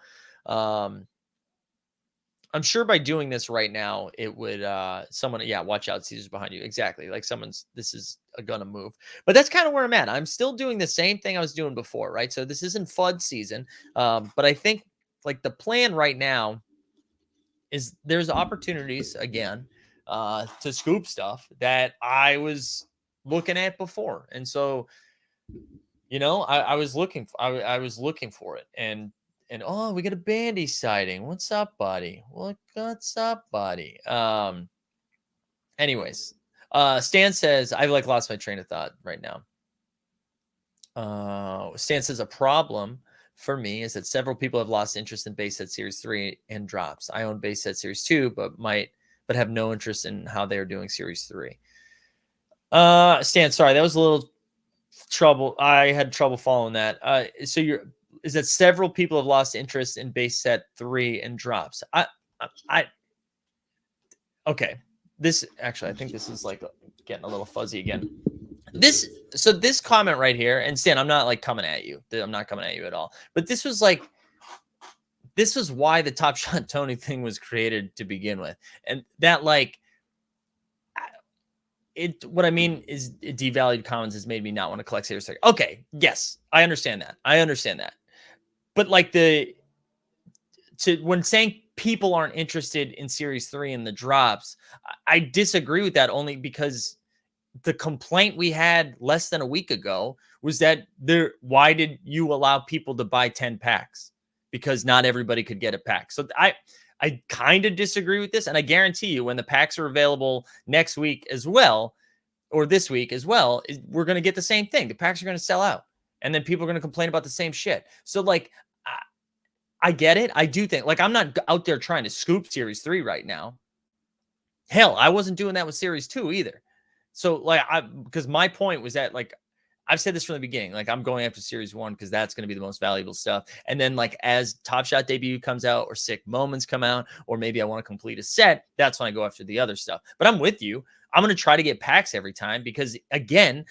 I'm sure by doing this right now, it would someone, yeah, watch out, Caesar's behind you. Exactly. Like this is gonna move. But that's kind of where I'm at. I'm still doing the same thing I was doing before, right? So this isn't FUD season. But I think like the plan right now is there's opportunities again to scoop stuff that I was looking at before. And so, I was looking I was looking for it. And oh, we got a Bandy sighting. What's up, buddy? What's up, buddy? Anyways, Stan says I like lost my train of thought right now. Stan says a problem for me is that several people have lost interest in base set series 3 and drops. I own base set series 2, but have no interest in how they're doing series 3. Stan, sorry, that was a little trouble. I had trouble following that. So is that several people have lost interest in base set 3 and drops. Okay. This actually, I think this is like getting a little fuzzy again. This comment right here, and Stan, I'm not like coming at you. I'm not coming at you at all. But this was why the Top Shot Tony thing was created to begin with. And that what I mean is devalued commons has made me not want to collect series 3. Okay. Yes. I understand that. But when saying people aren't interested in series 3 and the drops, I disagree with that only because the complaint we had less than a week ago was that why did you allow people to buy 10 packs? Because not everybody could get a pack. So I kind of disagree with this. And I guarantee you when the packs are available next week as well, or this week as well, we're going to get the same thing. The packs are going to sell out. And then people are going to complain about the same shit. So I get it. I do think I'm not out there trying to scoop series 3 right now. Hell, I wasn't doing that with series 2 either. So because my point was that I've said this from the beginning, I'm going after series 1 because that's going to be the most valuable stuff. And then as Top Shot debut comes out or sick moments come out, or maybe I want to complete a set, that's when I go after the other stuff. But I'm with you. I'm going to try to get packs every time because again,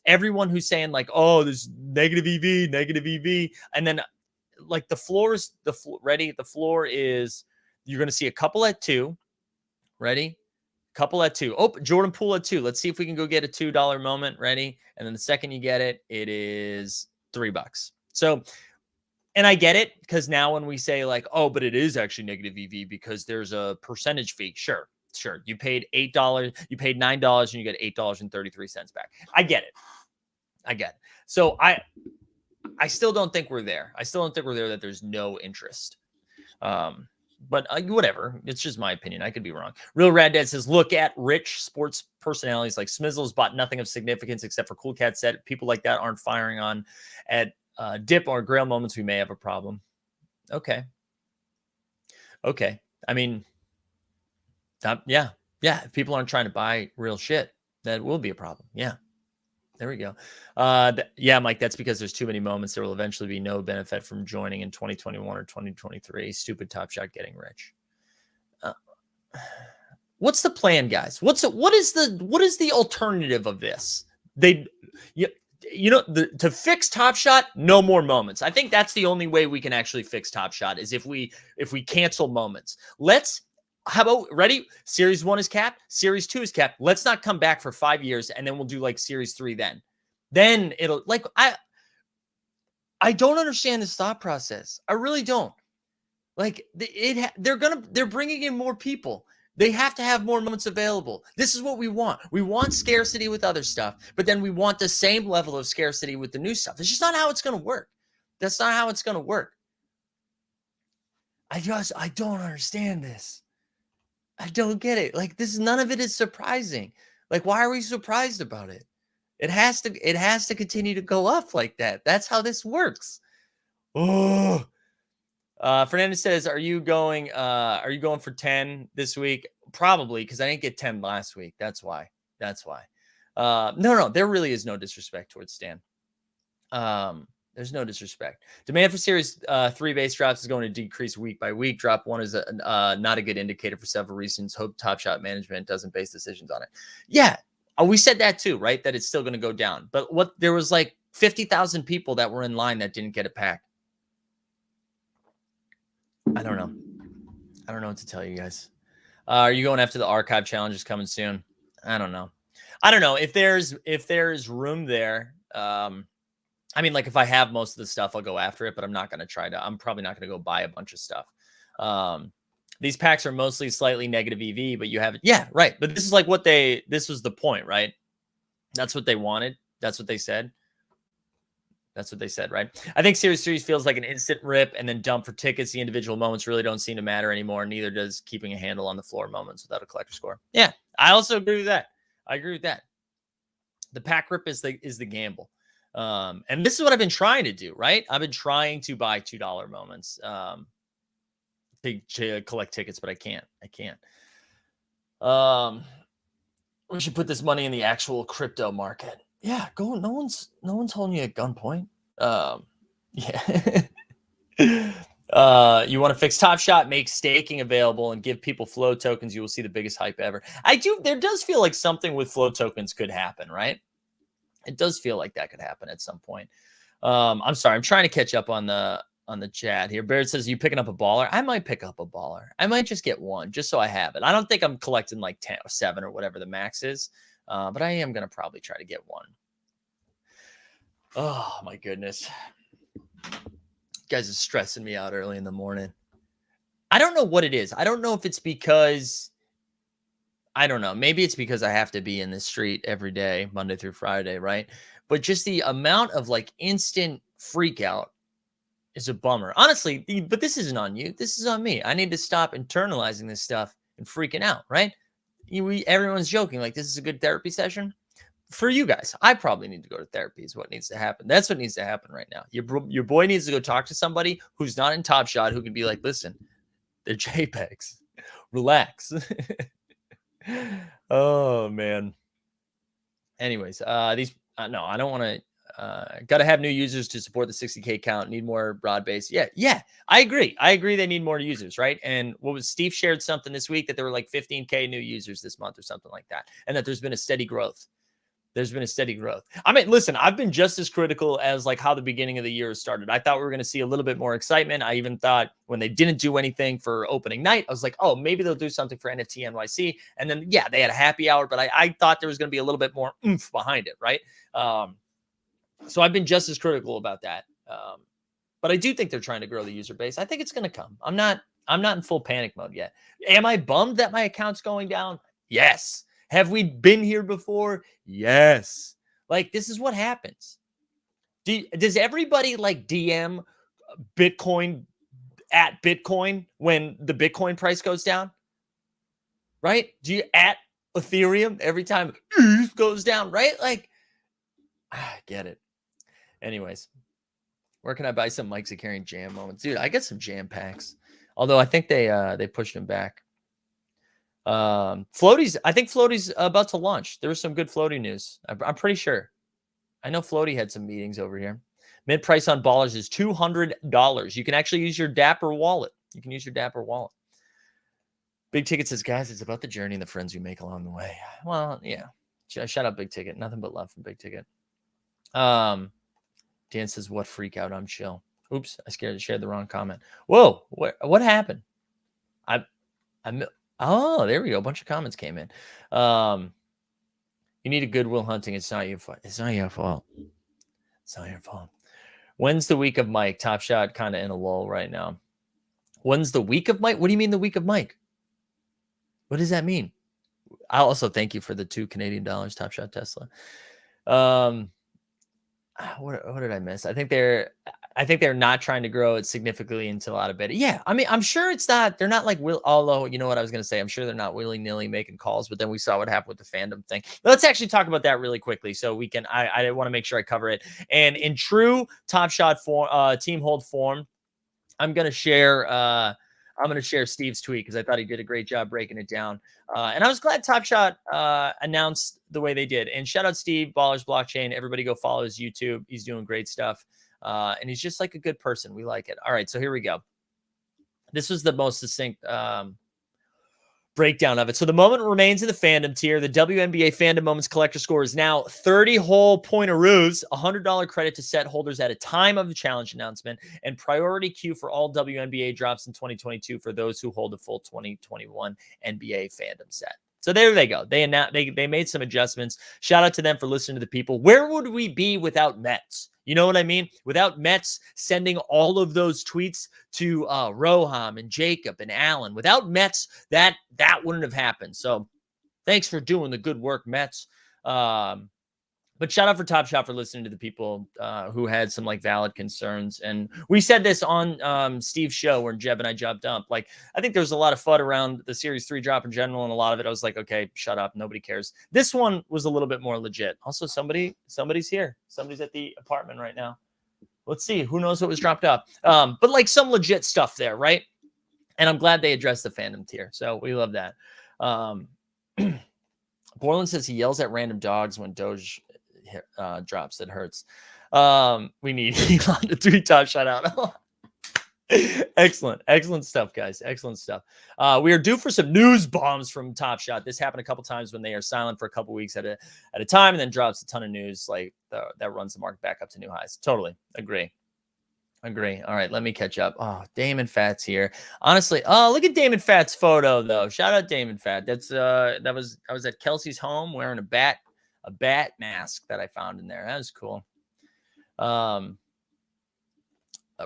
everyone who's saying oh, there's negative EV, and then the floor is ready. The floor is you're going to see a couple at 2. Ready? Couple at 2. Oh, Jordan Poole at 2. Let's see if we can go get a $2 moment. Ready? And then the second you get it, it is $3. So, and I get it because now when we say oh, but it is actually negative EV because there's a percentage fee. Sure. You paid $8. You paid $9 and you get $8.33 back. I get it. So I still don't think we're there. That there's no interest. But whatever. It's just my opinion. I could be wrong. Real Rad Dad says, look at rich sports personalities like Smizzles bought nothing of significance except for Cool Cat set. People like that aren't firing on at dip or grail moments. We may have a problem. Okay. I mean, yeah. If people aren't trying to buy real shit, that will be a problem. Yeah. There we go. Yeah, Mike, that's because there's too many moments. There will eventually be no benefit from joining in 2021 or 2023. Stupid Top Shot getting rich. What's the plan, guys? What is the alternative of this? To fix Top Shot, no more moments. I think that's the only way we can actually fix Top Shot is if we cancel moments. How about ready? Series 1 is capped. Series 2 is capped. Let's not come back for 5 years and then we'll do series 3 then. Then it'll I don't understand this thought process. I really don't. They're bringing in more people. They have to have more moments available. This is what we want. We want scarcity with other stuff, but then we want the same level of scarcity with the new stuff. It's just not how it's going to work. That's not how it's going to work. I don't understand this. I don't get it. Like, none of it is surprising. Like, why are we surprised about it? It has to continue to go up like that. That's how this works. Oh. Fernandez says, are you going for 10 this week? Probably, because I didn't get 10 last week. That's why. No, there really is no disrespect towards Stan. There's no disrespect. Demand for Series 3 base drops is going to decrease week by week. Drop 1 is not a good indicator for several reasons. Hope Top Shot management doesn't base decisions on it. Yeah, we said that too, right? That it's still going to go down. But there was like 50,000 people that were in line that didn't get a pack. I don't know. I don't know what to tell you guys. Are you going after the archive challenge is coming soon? I don't know. If there's room there. I mean, like, if I have most of the stuff, I'll go after it, but I'm probably not going to go buy a bunch of stuff. These packs are mostly slightly negative EV, but you have it. Yeah, right. But this is like this was the point, right? That's what they wanted. That's what they said. Right? I think Series 3 feels like an instant rip and then dump for tickets. The individual moments really don't seem to matter anymore. Neither does keeping a handle on the floor moments without a collector score. Yeah, I also agree with that. The pack rip is the gamble. And this is what I've been trying to do, right? I've been trying to buy $2 moments to collect tickets, but I can't. We should put this money in the actual crypto market. Yeah, go. No one's holding you at gunpoint. Yeah. You want to fix Top Shot, make staking available, and give people flow tokens. You will see the biggest hype ever. There does feel like something with flow tokens could happen, right? It does feel like that could happen at some point. I'm sorry. I'm trying to catch up on the chat here. Barrett says, you picking up a baller? I might pick up a baller. I might just get one just so I have it. I don't think I'm collecting like 10 or 7 or whatever the max is. But I am going to probably try to get one. Oh, my goodness. You guys are stressing me out early in the morning. I don't know what it is. I don't know if it's because... I don't know. Maybe it's because I have to be in the street every day, Monday through Friday, right? But just the amount of like instant freak out is a bummer. Honestly, but this isn't on you. This is on me. I need to stop internalizing this stuff and freaking out, right? Everyone's joking like this is a good therapy session. For you guys, I probably need to go to therapy is what needs to happen. That's what needs to happen right now. Your boy needs to go talk to somebody who's not in Top Shot who can be like, listen, they're JPEGs. Relax. Oh, man. Anyways, no, I don't want to. Got to have new users to support the 60K count. Need more broad base. Yeah. I agree. They need more users, right? And Steve shared something this week that there were like 15K new users this month or something like that, and that there's been a steady growth. I mean, listen, I've been just as critical as like how the beginning of the year started. I thought we were going to see a little bit more excitement. I even thought when they didn't do anything for opening night, I was like, oh, maybe they'll do something for NFT NYC. And then, yeah, they had a happy hour, but I thought there was going to be a little bit more oomph behind it, right? So I've been just as critical about that. But I do think they're trying to grow the user base. I think it's going to come. I'm not in full panic mode yet. Am I bummed that my account's going down? Yes. Have we been here before? Yes. Like, this is what happens. Does everybody like DM Bitcoin at Bitcoin when the Bitcoin price goes down? Right? Do you at Ethereum every time it goes down? Right? Like, I get it. Anyways, where can I buy some Mike's carrying jam moments? Dude, I got some jam packs. Although I think they pushed them back. I think Floaty's about to launch. There was some good Floaty news. I'm pretty sure. I know Floaty had some meetings over here. Mid price on ballers is $200. You can actually use your Dapper wallet. Big Ticket says, guys, it's about the journey and the friends we make along the way. Well, yeah. Shout out Big Ticket. Nothing but love from Big Ticket. Dan says, what freak out? I'm chill. Oops, I shared the wrong comment. Whoa, what happened? Oh, there we go. A bunch of comments came in. You need a Goodwill Hunting. It's not your fault. It's not your fault. When's the week of Mike? Top Shot kind of in a lull right now. When's the week of Mike? What do you mean the week of Mike? What does that mean? I also thank you for the $2 Canadian Top Shot Tesla. What did I miss? I think they're not trying to grow it significantly until out of beta. Yeah, I mean, I'm sure it's not. They're not like although you know what I was going to say. I'm sure they're not willy nilly making calls. But then we saw what happened with the fandom thing. But let's actually talk about that really quickly, so we can. I want to make sure I cover it. And in true Top Shot form, team hold form, I'm going to share. I'm going to share Steve's tweet because I thought he did a great job breaking it down. And I was glad Top Shot announced the way they did. And shout out Steve, Ballers Blockchain. Everybody go follow his YouTube. He's doing great stuff. And he's just like a good person. We like it. All right, so here we go. This was the most succinct breakdown of it. So the moment remains in the fandom tier. The WNBA Fandom Moments collector score is now 30 whole pointaroos, $100 credit to set holders at a time of the challenge announcement, and priority queue for all WNBA drops in 2022 for those who hold a full 2021 NBA fandom set. So there they go. They made some adjustments. Shout out to them for listening to the people. Where would we be without Mets? You know what I mean? Without Mets sending all of those tweets to Roham and Jacob and Allen. Without Mets, that wouldn't have happened. So thanks for doing the good work, Mets. But shout out for Top Shot for listening to the people who had some like valid concerns. And we said this on Steve's show where Jeb and I jumped up. Like, I think there was a lot of FUD around the Series 3 drop in general. And a lot of it, I was like, okay, shut up. Nobody cares. This one was a little bit more legit. Also, somebody's here. Somebody's at the apartment right now. Let's see. Who knows what was dropped up? But like some legit stuff there, right? And I'm glad they addressed the fandom tier. So we love that. Borland says he yells at random dogs when Doge drops. That hurts. We need Elon to tweet Top Shot out. Excellent stuff, guys. Excellent stuff. We are due for some news bombs from Top Shot. This happened a couple times when they are silent for a couple weeks at a time and then drops a ton of news like that runs the market back up to new highs. Totally agree. All right, let me catch up. Oh, Damon Fat's here. Honestly, look at Damon Fat's photo though. Shout out Damon Fat. I was at Kelsey's home wearing a bat mask that I found in there. That was cool.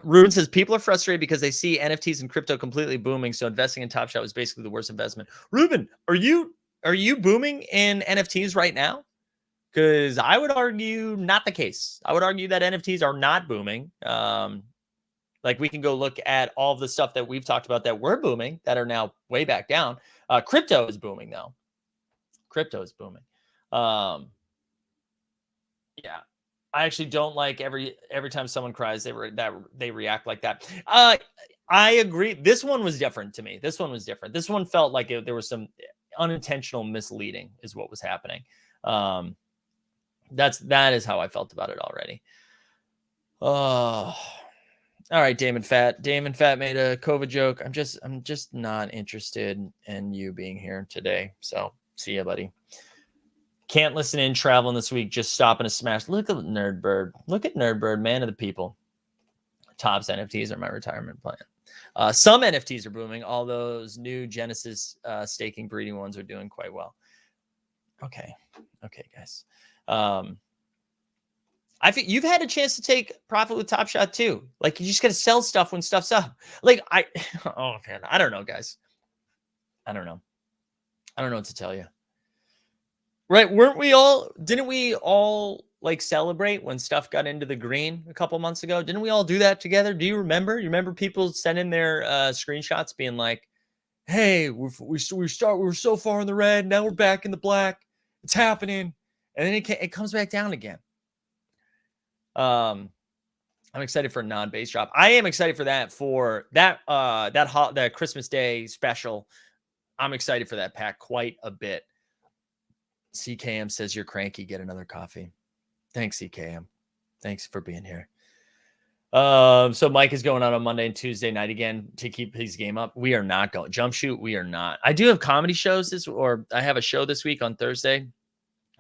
Ruben says people are frustrated because they see NFTs and crypto completely booming. So investing in Top Shot was basically the worst investment. Ruben, are you booming in NFTs right now? Because I would argue not the case. I would argue that NFTs are not booming. Like we can go look at all of the stuff that we've talked about that were booming that are now way back down. Crypto is booming though. Crypto is booming. Yeah, I actually don't like every time someone cries, they react like that. I agree. This one was different to me. This one was different. This one felt like there was some unintentional misleading is what was happening. That is how I felt about it already. Oh, all right, Damon Fat. Damon Fat made a COVID joke. I'm just not interested in you being here today. So see ya, buddy. Can't listen in traveling this week. Just stopping to smash. Look at Nerdbird. Look at Nerdbird, man of the people. Topps NFTs are my retirement plan. Some NFTs are booming. All those new Genesis staking breeding ones are doing quite well. Okay, guys. I think you've had a chance to take profit with Top Shot too. Like you just got to sell stuff when stuff's up. Like oh man, I don't know, guys. I don't know what to tell you. Right? Didn't we all like celebrate when stuff got into the green a couple months ago? Didn't we all do that together? Do you remember? You remember people sending their screenshots being like, hey, we were so far in the red. Now we're back in the black. It's happening. And then it comes back down again. I'm excited for a non-base drop. I am excited for that that Christmas Day special. I'm excited for that pack quite a bit. CKM says you're cranky. Get another coffee. Thanks, CKM. Thanks for being here. So Mike is going out on Monday and Tuesday night again to keep his game up. We are not going jump shoot. We are not. I do have comedy shows I have a show this week on Thursday.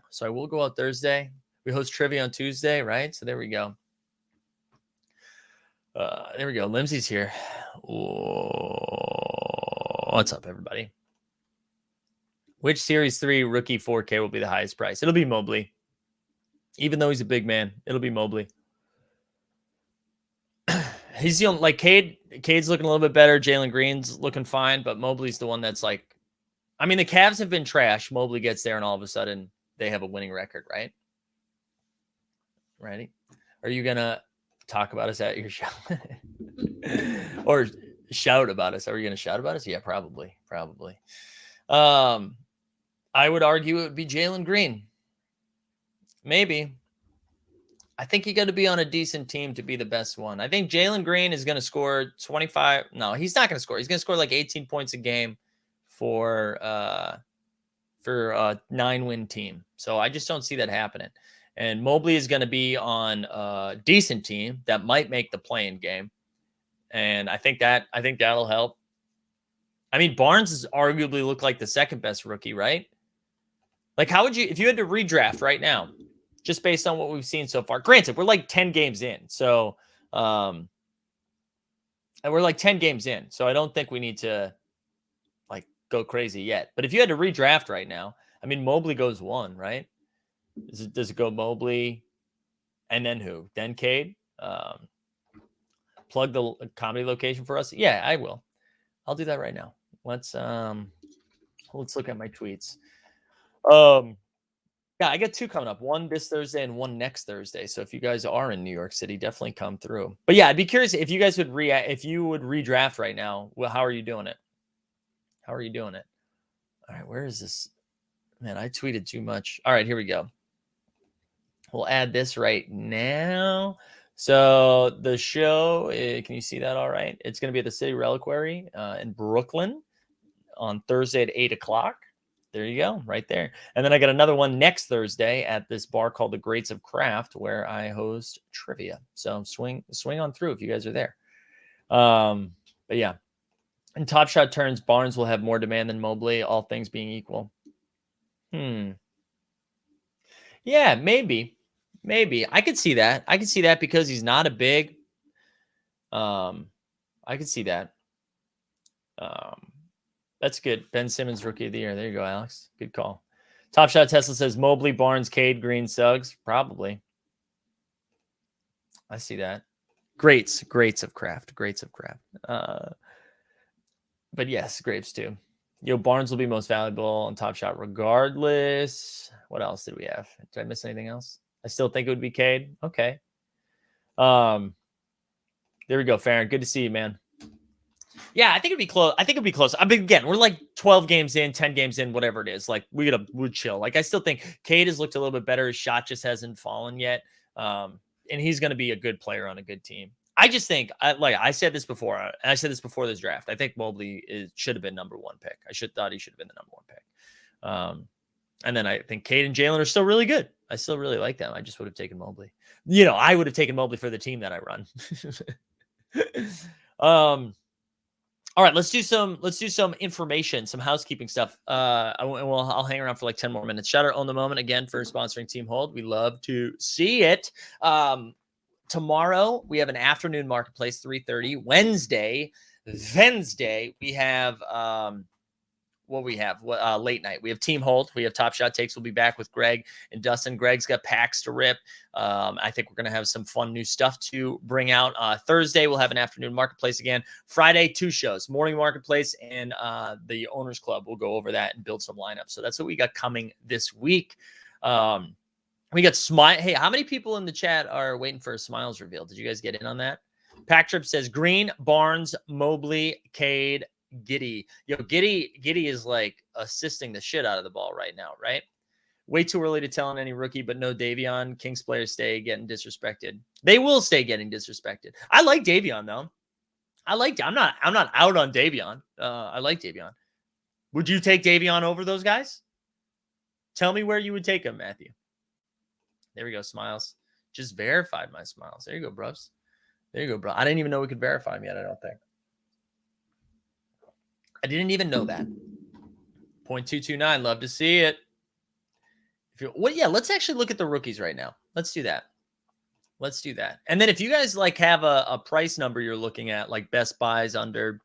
So I will go out Thursday. We host trivia on Tuesday, right? So there we go. There we go. Limsey's here. What's up, everybody? Which Series 3 rookie 4K will be the highest price? It'll be Mobley. Even though he's a big man, it'll be Mobley. He's the only, like Cade's looking a little bit better. Jalen Green's looking fine, but Mobley's the one that's like, I mean, the Cavs have been trash. Mobley gets there, and all of a sudden they have a winning record, right? Ready? Are you gonna talk about us at your show, or shout about us? Are you gonna shout about us? Yeah, probably. I would argue it would be Jalen Green. Maybe. I think you got to be on a decent team to be the best one. I think Jalen Green is going to score 25. No, he's not going to score. He's going to score like 18 points a game for a 9-win team. So I just don't see that happening. And Mobley is going to be on a decent team that might make the play-in game. And I think that'll help. I mean, Barnes has arguably looked like the second best rookie, right? Like, how would you, if you had to redraft right now, just based on what we've seen so far? Granted, we're like 10 games in. So, and we're like 10 games in. So I don't think we need to like go crazy yet. But if you had to redraft right now, I mean, Mobley goes 1, right? Does it go Mobley and then who? Then Cade? Plug the comedy location for us? Yeah, I will. I'll do that right now. Let's look at my tweets. Yeah, I got 2 coming up. One this Thursday and one next Thursday. So if you guys are in New York City, definitely come through. But yeah, I'd be curious if you guys would redraft right now. Well, how are you doing it? All right, where is this? Man, I tweeted too much. All right, here we go. We'll add this right now. So the show, can you see that all right? It's going to be at the City Reliquary in Brooklyn on Thursday at 8 o'clock. There you go, right there. And then I got another one next Thursday at this bar called the Greats of Craft, where I host trivia. So swing on through if you guys are there. But yeah, in Top Shot turns, Barnes will have more demand than Mobley, all things being equal. Yeah, maybe. I could see that. Because he's not a big. I could see that. That's good. Ben Simmons, Rookie of the Year. There you go, Alex. Good call. Top Shot Tesla says Mobley, Barnes, Cade, Green, Suggs. Probably. I see that. Greats of craft. But yes, grapes too. Barnes will be most valuable on Top Shot regardless. What else did we have? Did I miss anything else? I still think it would be Cade. Okay. There we go, Farron. Good to see you, man. Yeah, I think it'd be close. I mean, again, we're like 12 games in, 10 games in, whatever it is. Like, we're chill. Like, I still think Cade has looked a little bit better. His shot just hasn't fallen yet. And he's going to be a good player on a good team. I just think, I said this before, and I said this before this draft. I think Mobley should have been number 1 pick. Thought he should have been the number 1 pick. And then I think Cade and Jalen are still really good. I still really like them. I just would have taken Mobley. I would have taken Mobley for the team that I run. All right, let's do some information, some housekeeping stuff. I'll hang around for like 10 more minutes. Shout out On the Moment again for sponsoring Team Hold. We love to see it. Tomorrow we have an afternoon marketplace, 3:30. Wednesday, we have late night. We have Team Hold. We have Top Shot Takes. We'll be back with Greg and Dustin. Greg's got packs to rip. I think we're going to have some fun new stuff to bring out. Thursday, we'll have an afternoon marketplace again. Friday, 2 shows, morning marketplace and the Owners Club. We'll go over that and build some lineups. So that's what we got coming this week. We got Smile. Hey, how many people in the chat are waiting for a Smiles reveal? Did you guys get in on that? Pack Trip says Green, Barnes, Mobley, Cade, Giddy. Giddy is like assisting the shit out of the ball right now, right? Way too early to tell on any rookie, but no Davion. Kings players stay getting disrespected. They will stay getting disrespected. I like Davion though. I'm not out on Davion. I like Davion. Would you take Davion over those guys? Tell me where you would take him, Matthew. There we go, Smiles. Just verified my Smiles. There you go, bros. There you go, bro. I didn't even know we could verify him yet, I don't think. I didn't even know that. 0.229. Love to see it. Let's actually look at the rookies right now. Let's do that. And then if you guys like have a price number you're looking at, like best buys under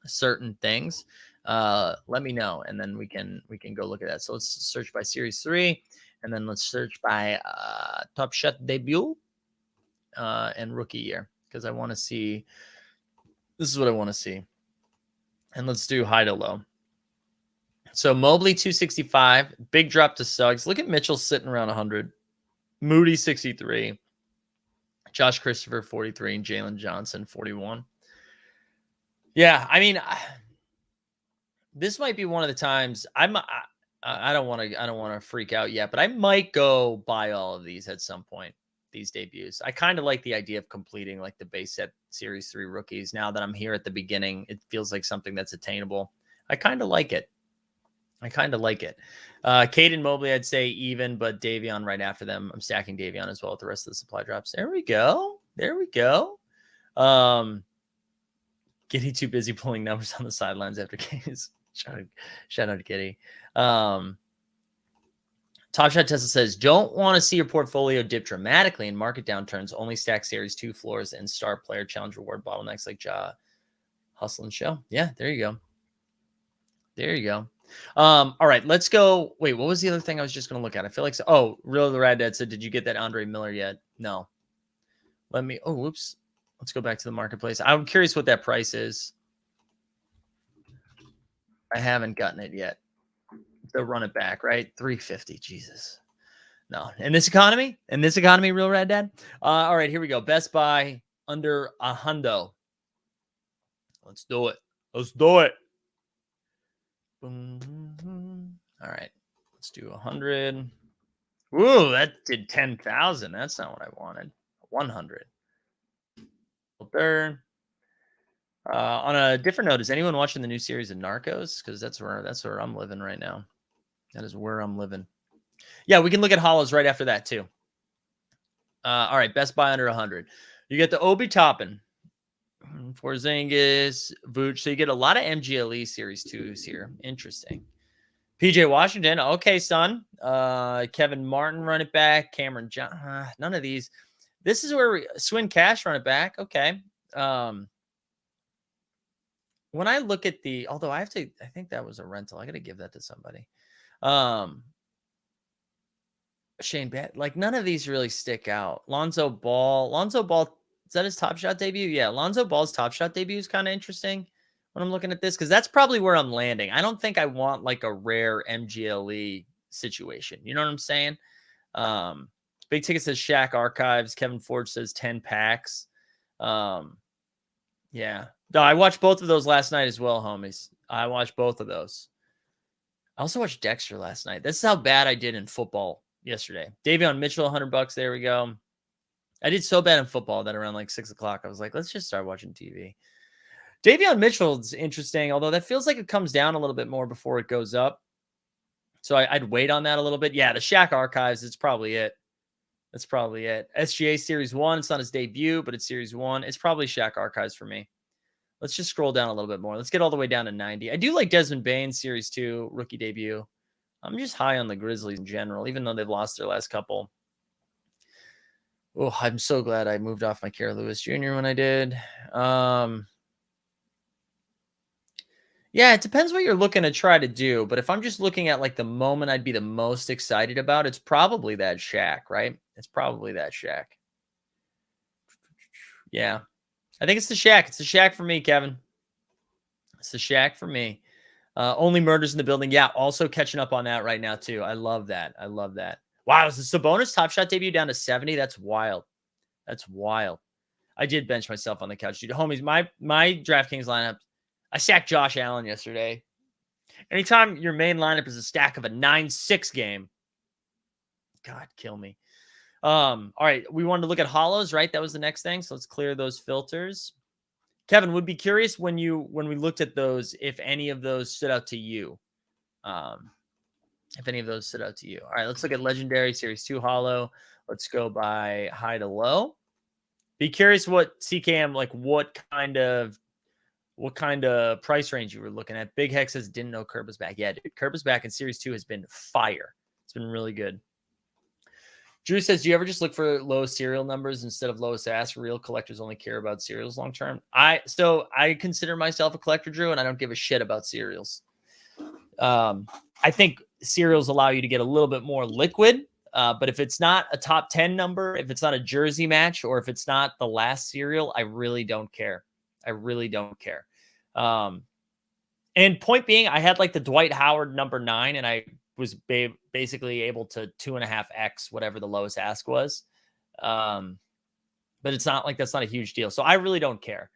certain things, let me know. And then we can go look at that. So let's search by Series 3. And then let's search by Top Shot debut and rookie year. Because I want to see. This is what I want to see. And let's do high to low. So Mobley 265, big drop to Suggs. Look at Mitchell sitting around 100. Moody 63. Josh Christopher 43 and Jalen Johnson 41. Yeah, I mean, this might be one of the times I don't want to freak out yet, but I might go buy all of these at some point. These debuts. I kind of like the idea of completing like the base set series 3 rookies. Now that I'm here at the beginning, it feels like something that's attainable. I kind of like it. Caden Mobley, I'd say even, but Davion right after them. I'm stacking Davion as well with the rest of the supply drops. There we go. Giddy too busy pulling numbers on the sidelines after games. Shout out to Giddy. Top Shot Tesla says, don't want to see your portfolio dip dramatically in market downturns. Only stack series 2 floors and star player challenge reward bottlenecks like Ja, Hustle and Show. Yeah, there you go. All right, let's go. Wait, what was the other thing I was just going to look at? I feel like, Real the Rad Dad said, did you get that Andre Miller yet? No. Whoops. Let's go back to the marketplace. I'm curious what that price is. I haven't gotten it yet. They'll run it back, right? 350. Jesus. No. In this economy, Real Rad Dad. All right, here we go. Best Buy under $100. Let's do it. All right. Let's do 100. Ooh, that did 10,000. That's not what I wanted. 100. Third. On a different note, is anyone watching the new series of Narcos? Because that's where I'm living right now. That is where I'm living. Yeah, we can look at hollows right after that too. All right, Best Buy under 100. You get the Obi Toppin, Porzingis, Vooch. So you get a lot of MGLE Series 2s here. Interesting. PJ Washington. Okay, son. Kevin Martin, run it back. Cameron John. None of these. This is where Swoon Cash, run it back. Okay. When I look at although I think that was a rental. I got to give that to somebody. Shane Bat, like none of these really stick out. Lonzo Ball, is that his Top Shot debut? Yeah, Lonzo Ball's Top Shot debut is kind of interesting when I'm looking at this because that's probably where I'm landing. I don't think I want like a rare MGLE situation. You know what I'm saying? Big Ticket says Shaq Archives. Kevin Ford says 10 packs. Yeah. No, I watched both of those last night as well, homies. I watched both of those. I also watched Dexter last night. This is how bad I did in football yesterday. Davion Mitchell, $100. There we go. I did so bad in football that around like 6 o'clock, I was like, let's just start watching TV. Davion Mitchell's interesting, although that feels like it comes down a little bit more before it goes up. So I'd wait on that a little bit. Yeah, the Shaq Archives, it's probably it. That's probably it. SGA Series 1, it's not his debut, but it's Series 1. It's probably Shaq Archives for me. Let's just scroll down a little bit more. Let's get all the way down to 90. I do like Desmond Bane, Series 2, rookie debut. I'm just high on the Grizzlies in general, even though they've lost their last couple. Oh, I'm so glad I moved off my Kara Lewis Jr. when I did. Yeah, it depends what you're looking to try to do. But if I'm just looking at like the moment I'd be the most excited about, it's probably that Shaq, right? It's probably that Shaq. Yeah. I think it's the Shaq. It's the Shaq for me, Kevin. It's the Shaq for me. Only Murders in the Building. Yeah, also catching up on that right now, too. I love that. Wow, is the Sabonis Top Shot debut down to 70? That's wild. I did bench myself on the couch, dude. Homies, my DraftKings lineup, I stacked Josh Allen yesterday. Anytime your main lineup is a stack of a 9-6 game, God, kill me. All right, we wanted to look at hollows, right? That was the next thing. So let's clear those filters. Kevin, would be curious when we looked at those, if any of those stood out to you. All right, let's look at Legendary Series 2 Hollow. Let's go by high to low. Be curious what CKM, like what kind of price range you were looking at. Big Hex says didn't know Kerb was back. Yeah, dude, Kerb is back, and Series 2 has been fire. It's been really good. Drew says, do you ever just look for low serial numbers instead of lowest ass? Real collectors only care about serials long term. I consider myself a collector, Drew, and I don't give a shit about serials. I think serials allow you to get a little bit more liquid. But if it's not a top 10 number, if it's not a jersey match, or if it's not the last serial, I really don't care. And And point being, I had like the Dwight Howard number 9, and I was basically able to 2.5x whatever the lowest ask was. But it's not like that's not a huge deal. So I really don't care.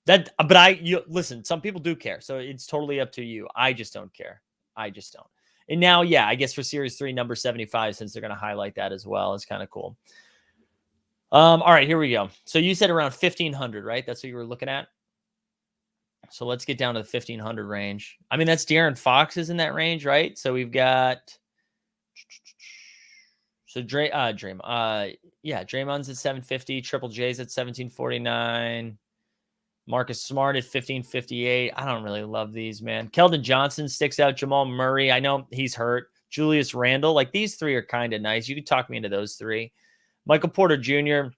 Listen, some people do care. So it's totally up to you. I just don't care. I just don't. And now, yeah, I guess for Series 3, number 75, since they're going to highlight that as well, is kind of cool. All right, here we go. So you said around 1,500, right? That's what you were looking at? So let's get down to the 1,500 range. I mean, that's De'Aaron Fox is in that range, right? So we've got... So Draymond's at 750, Triple J's at 1749, Marcus Smart at 1558. I don't really love these, man. Keldon Johnson sticks out. Jamal Murray, I know he's hurt. Julius Randle, like these three are kind of nice. You could talk me into those three. Michael Porter Jr.,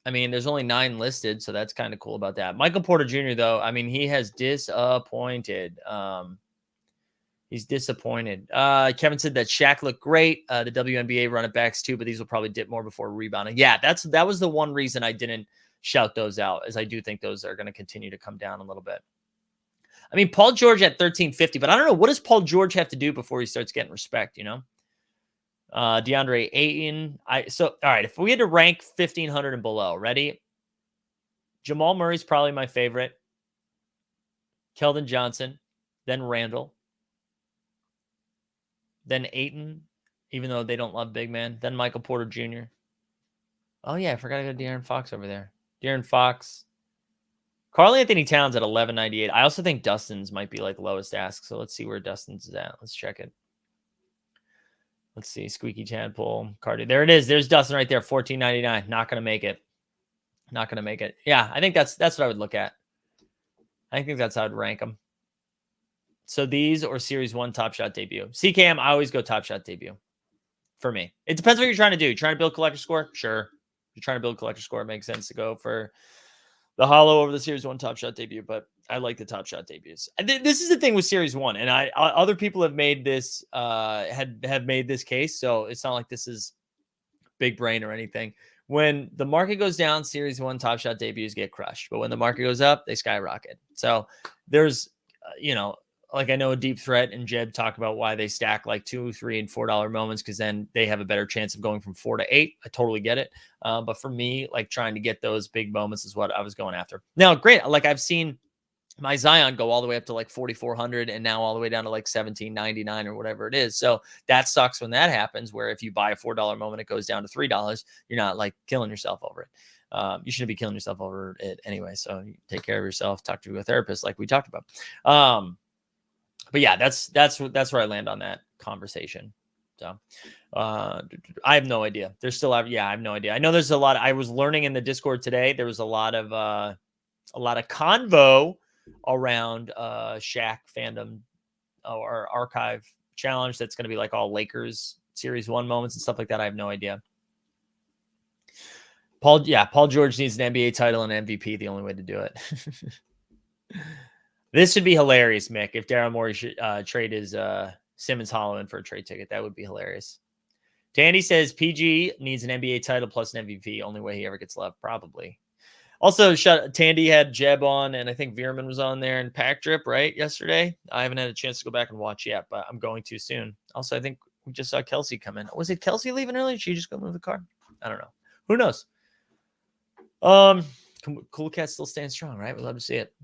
I mean, there's only 9 listed, so that's kind of cool about that. Michael Porter Jr., though, I mean, he has disappointed. He's disappointed. Kevin said that Shaq looked great. The WNBA running backs too, but these will probably dip more before rebounding. Yeah, that was the one reason I didn't shout those out, as I do think those are going to continue to come down a little bit. I mean, Paul George at 1350, but I don't know, what does Paul George have to do before he starts getting respect, you know? DeAndre Ayton. All right, if we had to rank 1,500 and below, ready? Jamal Murray's probably my favorite. Keldon Johnson, then Randall, then Ayton, even though they don't love big man, then Michael Porter Jr. Oh, yeah, I forgot to go De'Aaron Fox over there. De'Aaron Fox. Karl Anthony Towns at 1198. I also think Dustin's might be like lowest ask, so let's see where Dustin's is at. Let's check it. Let's see. Squeaky Tadpole. Cardi. There it is. There's Dustin right there. 1499. Not going to make it. Not going to make it. Yeah, I think that's what I would look at. I think that's how I'd rank them. So these or Series 1 Top Shot debut. CKM, I always go Top Shot debut. For me. It depends what you're trying to do. You're trying to build collector score? Sure. If you're trying to build collector score, it makes sense to go for the hollow over the Series 1 Top Shot debut, but I like the Top Shot debuts. This is the thing with Series 1, and other people have made this have made this case, so it's not like this is big brain or anything. When the market goes down, Series 1 Top Shot debuts get crushed, but when the market goes up, they skyrocket. So there's like I know Deep Threat and Jeb talk about why they stack like $2, $3, and $4 moments, because then they have a better chance of going from 4 to 8. I totally get it. But for me, like trying to get those big moments is what I was going after. Now, great. Like I've seen my Zion go all the way up to like 4,400 and now all the way down to like 1,799 or whatever it is. So that sucks when that happens, where if you buy a $4 moment, it goes down to $3. You're not like killing yourself over it. You shouldn't be killing yourself over it anyway. So you take care of yourself, talk to a therapist like we talked about. But yeah, that's where I land on that conversation. So I have no idea. There's still, I have no idea. I know there's a lot. I was learning in the Discord today. There was a lot of convo around Shaq fandom or archive challenge. That's going to be like all Lakers Series 1 moments and stuff like that. I have no idea. Paul George needs an NBA title and MVP. The only way to do it. This would be hilarious, Mick, if Daryl Morey should trade his Simmons Hollow in for a trade ticket. That would be hilarious. Tandy says PG needs an NBA title plus an MVP. Only way he ever gets love, probably. Also, Tandy had Jeb on, and I think Veerman was on there, and Pack Drip, right, yesterday. I haven't had a chance to go back and watch yet, but I'm going to soon. Also, I think we just saw Kelsey come in. Was it Kelsey leaving early? Did she just go move the car? I don't know. Who knows? Cool Cat still staying strong, right? We'd love to see it.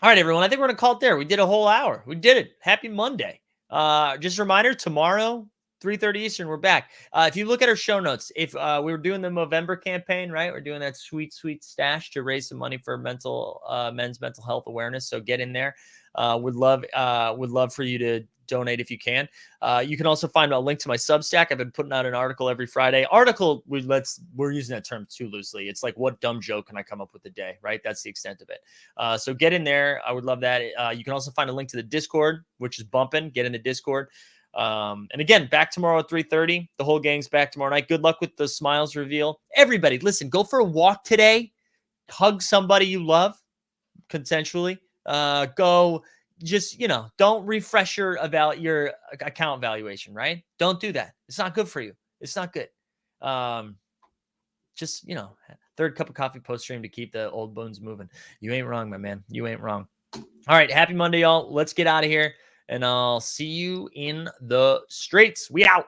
All right, everyone. I think we're going to call it there. We did a whole hour. We did it. Happy Monday. Just a reminder, tomorrow, 3:30 Eastern, we're back. If you look at our show notes, if we were doing the Movember campaign, right? We're doing that sweet, sweet stash to raise some money for men's mental health awareness. So get in there. Would love for you to donate if you can. You can also find a link to my Substack. I've been putting out an article every Friday. We're using that term too loosely. It's like, what dumb joke can I come up with a day, right? That's the extent of it. So get in there. I would love that. You can also find a link to the Discord, which is bumping. Get in the Discord. And again, back tomorrow at 3:30. The whole gang's back tomorrow night. Good luck with the Smiles reveal. Everybody, listen, go for a walk today. Hug somebody you love consensually. Go. Just, don't refresh your account valuation, right? Don't do that. It's not good for you. It's not good. Just, third cup of coffee post stream to keep the old bones moving. You ain't wrong, my man. You ain't wrong. All right. Happy Monday, y'all. Let's get out of here, and I'll see you in the streets. We out.